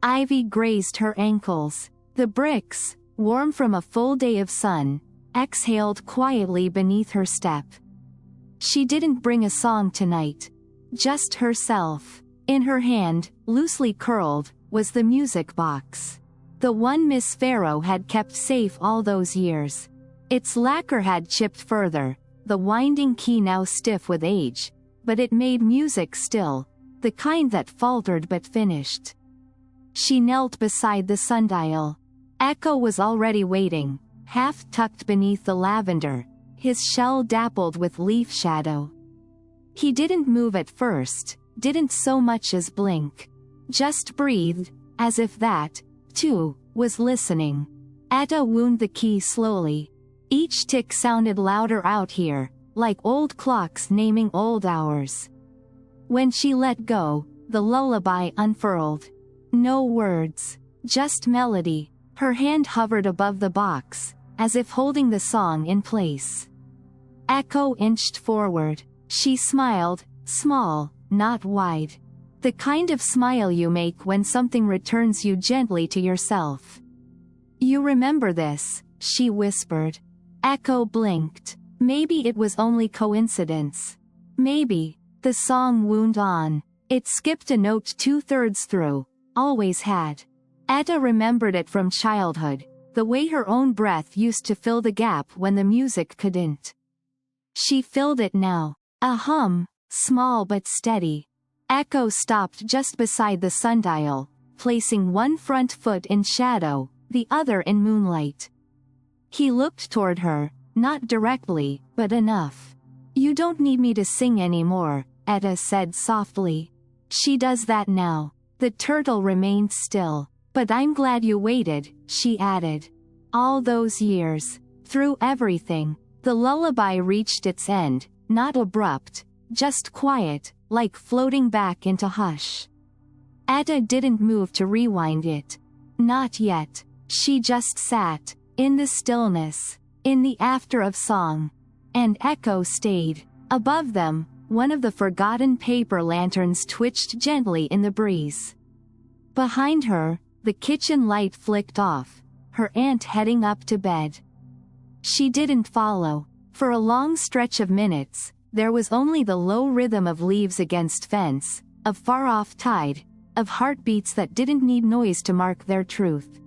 Ivy grazed her ankles. The bricks, warm from a full day of sun, exhaled quietly beneath her step. She didn't bring a song tonight. Just herself. In her hand, loosely curled, was the music box. The one Miss Farrow had kept safe all those years. Its lacquer had chipped further, the winding key now stiff with age, but it made music still, the kind that faltered but finished. She knelt beside the sundial. Echo was already waiting, half tucked beneath the lavender, his shell dappled with leaf shadow. He didn't move at first, didn't so much as blink. Just breathed, as if that, too, was listening. Etta wound the key slowly. Each tick sounded louder out here, like old clocks naming old hours. When she let go, the lullaby unfurled. No words, just melody. Her hand hovered above the box, as if holding the song in place. Echo inched forward. She smiled, small, not wide. The kind of smile you make when something returns you gently to yourself. You remember this, she whispered. Echo blinked. Maybe it was only coincidence. Maybe. The song wound on. It skipped a note 2/3 through. Always had. Etta remembered it from childhood, the way her own breath used to fill the gap when the music couldn't. She filled it now. A hum, small but steady. Echo stopped just beside the sundial, placing one front foot in shadow, the other in moonlight. He looked toward her, not directly, but enough. You don't need me to sing anymore, Etta said softly. She does that now. The turtle remained still. But I'm glad you waited, she added. All those years. Through everything. The lullaby reached its end, not abrupt, just quiet, like floating back into hush. Etta didn't move to rewind it. Not yet. She just sat, in the stillness, in the after of song. And Echo stayed. Above them, one of the forgotten paper lanterns twitched gently in the breeze. Behind her, the kitchen light flicked off, her aunt heading up to bed. She didn't follow. For a long stretch of minutes, there was only the low rhythm of leaves against fence, of far-off tide, of heartbeats that didn't need noise to mark their truth.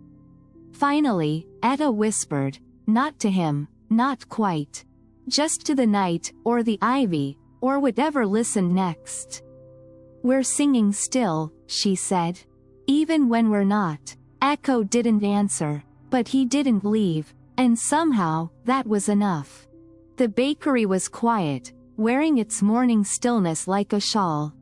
Finally, Etta whispered, not to him, not quite. Just to the night, or the ivy, or whatever listened next. We're singing still, she said. Even when we're not. Echo didn't answer, But he didn't leave, and somehow, that was enough. The bakery was quiet, wearing its morning stillness like a shawl.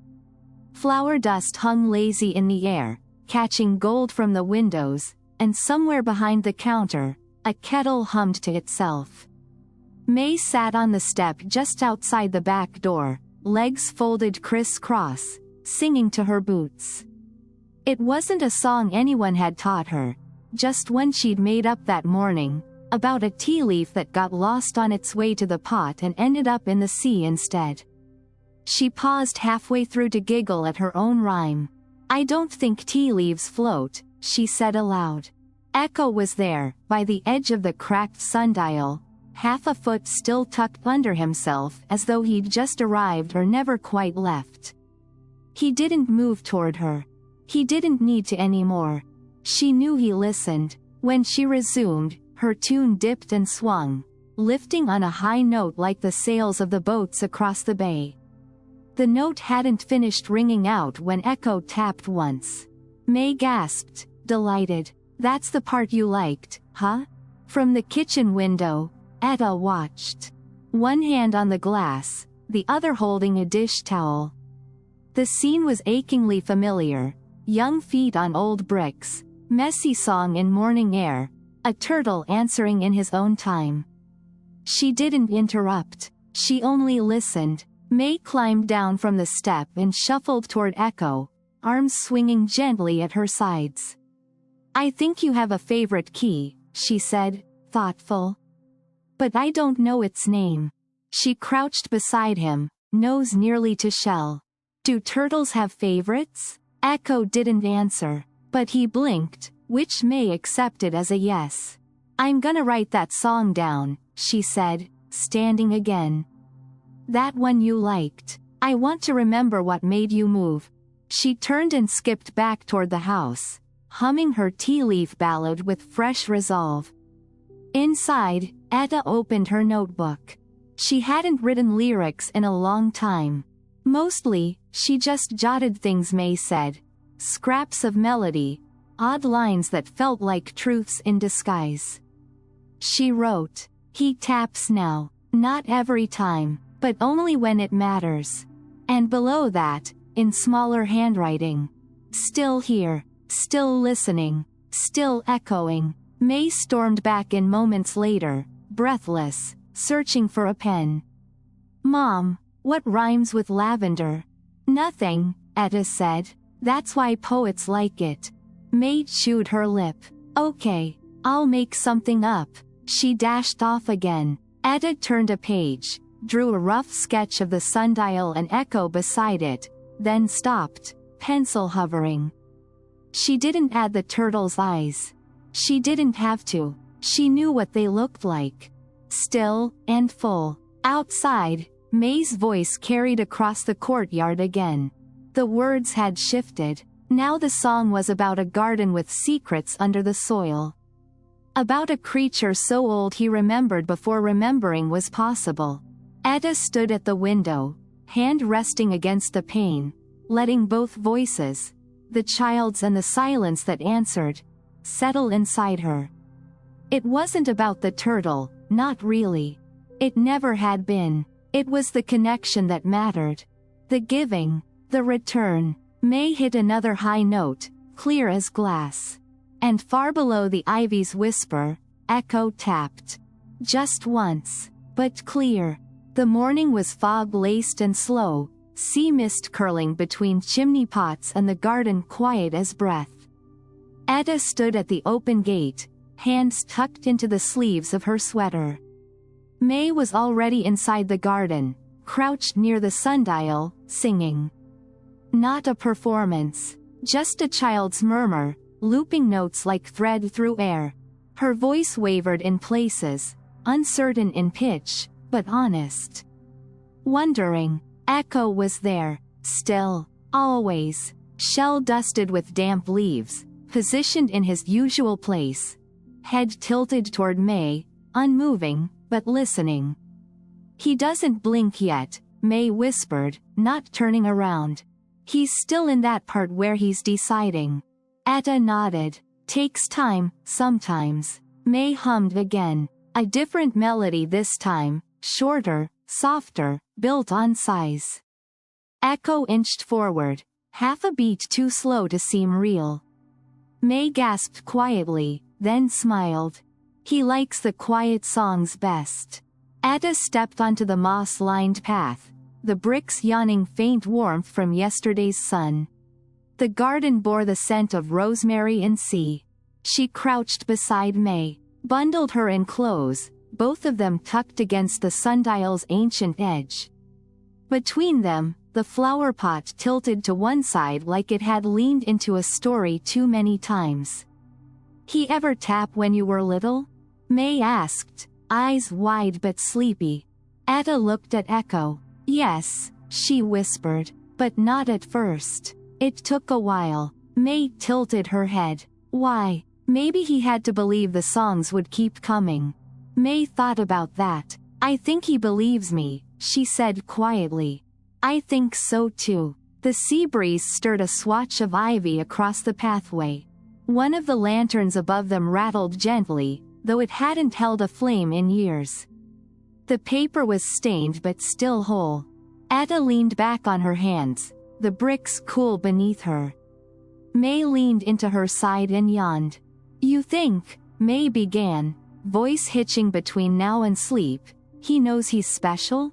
Flour dust hung lazy in the air, catching gold from the windows, and somewhere behind the counter, a kettle hummed to itself. May sat on the step just outside the back door, legs folded criss-cross, singing to her boots. It wasn't a song anyone had taught her, just one she'd made up that morning, about a tea leaf that got lost on its way to the pot and ended up in the sea instead. She paused halfway through to giggle at her own rhyme. "I don't think tea leaves float," she said aloud. Echo was there, by the edge of the cracked sundial, half a foot still tucked under himself as though he'd just arrived or never quite left. He didn't move toward her. He didn't need to anymore. She knew he listened. When she resumed, her tune dipped and swung, lifting on a high note like the sails of the boats across the bay. The note hadn't finished ringing out when Echo tapped once. May gasped, delighted. "That's the part you liked, huh?" From the kitchen window, Etta watched. One hand on the glass, the other holding a dish towel. The scene was achingly familiar. Young feet on old bricks, messy song in morning air, a turtle answering in his own time. She didn't interrupt. She only listened. May climbed down from the step and shuffled toward Echo, arms swinging gently at her sides. "I think you have a favorite key," she said, thoughtful. "But I don't know its name." She crouched beside him, nose nearly to shell. "Do turtles have favorites?" Echo didn't answer, but he blinked, which May accepted as a yes. "I'm gonna write that song down," she said, standing again. "That one you liked. I want to remember what made you move." She turned and skipped back toward the house, humming her tea leaf ballad with fresh resolve. Inside, Etta opened her notebook. She hadn't written lyrics in a long time. Mostly, she just jotted things May said. Scraps of melody, odd lines that felt like truths in disguise. She wrote, "He taps now, not every time, but only when it matters." And below that, in smaller handwriting, "Still here, still listening, still echoing." May stormed back in moments later, breathless, searching for a pen. "Mom, what rhymes with lavender?" "Nothing," Etta said. "That's why poets like it." May chewed her lip. "Okay, I'll make something up." She dashed off again. Etta turned a page, drew a rough sketch of the sundial and Echo beside it, then stopped, pencil hovering. She didn't add the turtle's eyes. She didn't have to. She knew what they looked like. Still, and full. Outside, May's voice carried across the courtyard again. The words had shifted. Now the song was about a garden with secrets under the soil. About a creature so old he remembered before remembering was possible. Etta stood at the window, hand resting against the pane, letting both voices, the child's and the silence that answered, settle inside her. It wasn't about the turtle, not really. It never had been. It was the connection that mattered. The giving, the return. May hit another high note, clear as glass. And far below the ivy's whisper, Echo tapped. Just once, but clear. The morning was fog-laced and slow, sea mist curling between chimney pots and the garden quiet as breath. Etta stood at the open gate, hands tucked into the sleeves of her sweater. May was already inside the garden, crouched near the sundial, singing. Not a performance, just a child's murmur, looping notes like thread through air. Her voice wavered in places, uncertain in pitch, but honest. Wondering, Echo was there, still, always, shell-dusted with damp leaves, positioned in his usual place. Head tilted toward May, unmoving, but listening. "He doesn't blink yet," May whispered, not turning around. "He's still in that part where he's deciding." Etta nodded. "Takes time, sometimes." May hummed again. A different melody this time, shorter, softer, built on sighs. Echo inched forward, half a beat too slow to seem real. May gasped quietly, then smiled. He likes the quiet songs best. Etta stepped onto the moss-lined path, the bricks yawning faint warmth from yesterday's sun. The garden bore the scent of rosemary and sea. She crouched beside May, bundled her in clothes, both of them tucked against the sundial's ancient edge. Between them, the flower pot tilted to one side like it had leaned into a story too many times. "He ever tap when you were little?" May asked, eyes wide but sleepy. Etta looked at Echo. "Yes," she whispered, "but not at first. It took a while." May tilted her head. "Why?" "Maybe he had to believe the songs would keep coming." May thought about that. "I think he believes me," she said quietly. "I think so too." The sea breeze stirred a swatch of ivy across the pathway. One of the lanterns above them rattled gently, though it hadn't held a flame in years. The paper was stained but still whole. Etta leaned back on her hands, the bricks cool beneath her. May leaned into her side and yawned. "You think," May began, voice hitching between now and sleep, "he knows he's special?"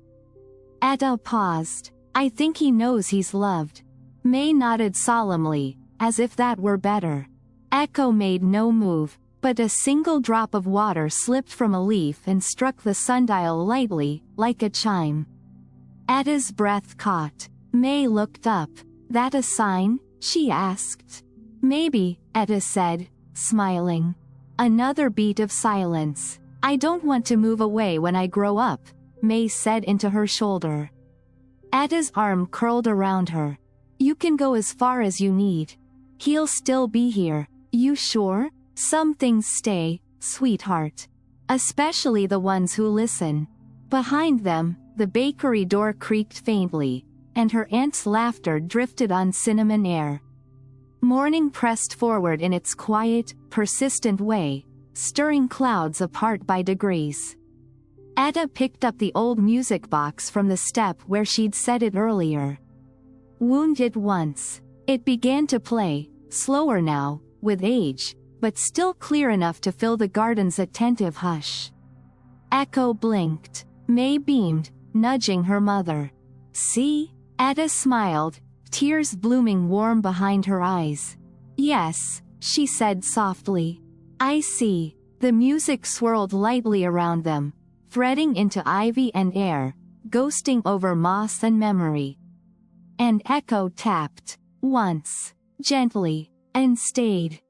Etta paused. "I think he knows he's loved." May nodded solemnly, as if that were better. Echo made no move, but a single drop of water slipped from a leaf and struck the sundial lightly, like a chime. Etta's breath caught. May looked up. "That a sign?" she asked. "Maybe," Etta said, smiling. Another beat of silence. "I don't want to move away when I grow up," May said into her shoulder. Etta's arm curled around her. "You can go as far as you need. He'll still be here." "You sure?" "Some things stay, sweetheart. Especially the ones who listen." Behind them, the bakery door creaked faintly, and her aunt's laughter drifted on cinnamon air. Morning pressed forward in its quiet, persistent way, stirring clouds apart by degrees. Etta picked up the old music box from the step where she'd set it earlier. Wound it once. It began to play, slower now, with age, but still clear enough to fill the garden's attentive hush. Echo blinked. May beamed, nudging her mother. "See?" Etta smiled, tears blooming warm behind her eyes. "Yes," she said softly. "I see." The music swirled lightly around them, threading into ivy and air, ghosting over moss and memory. And Echo tapped, once, gently, and stayed.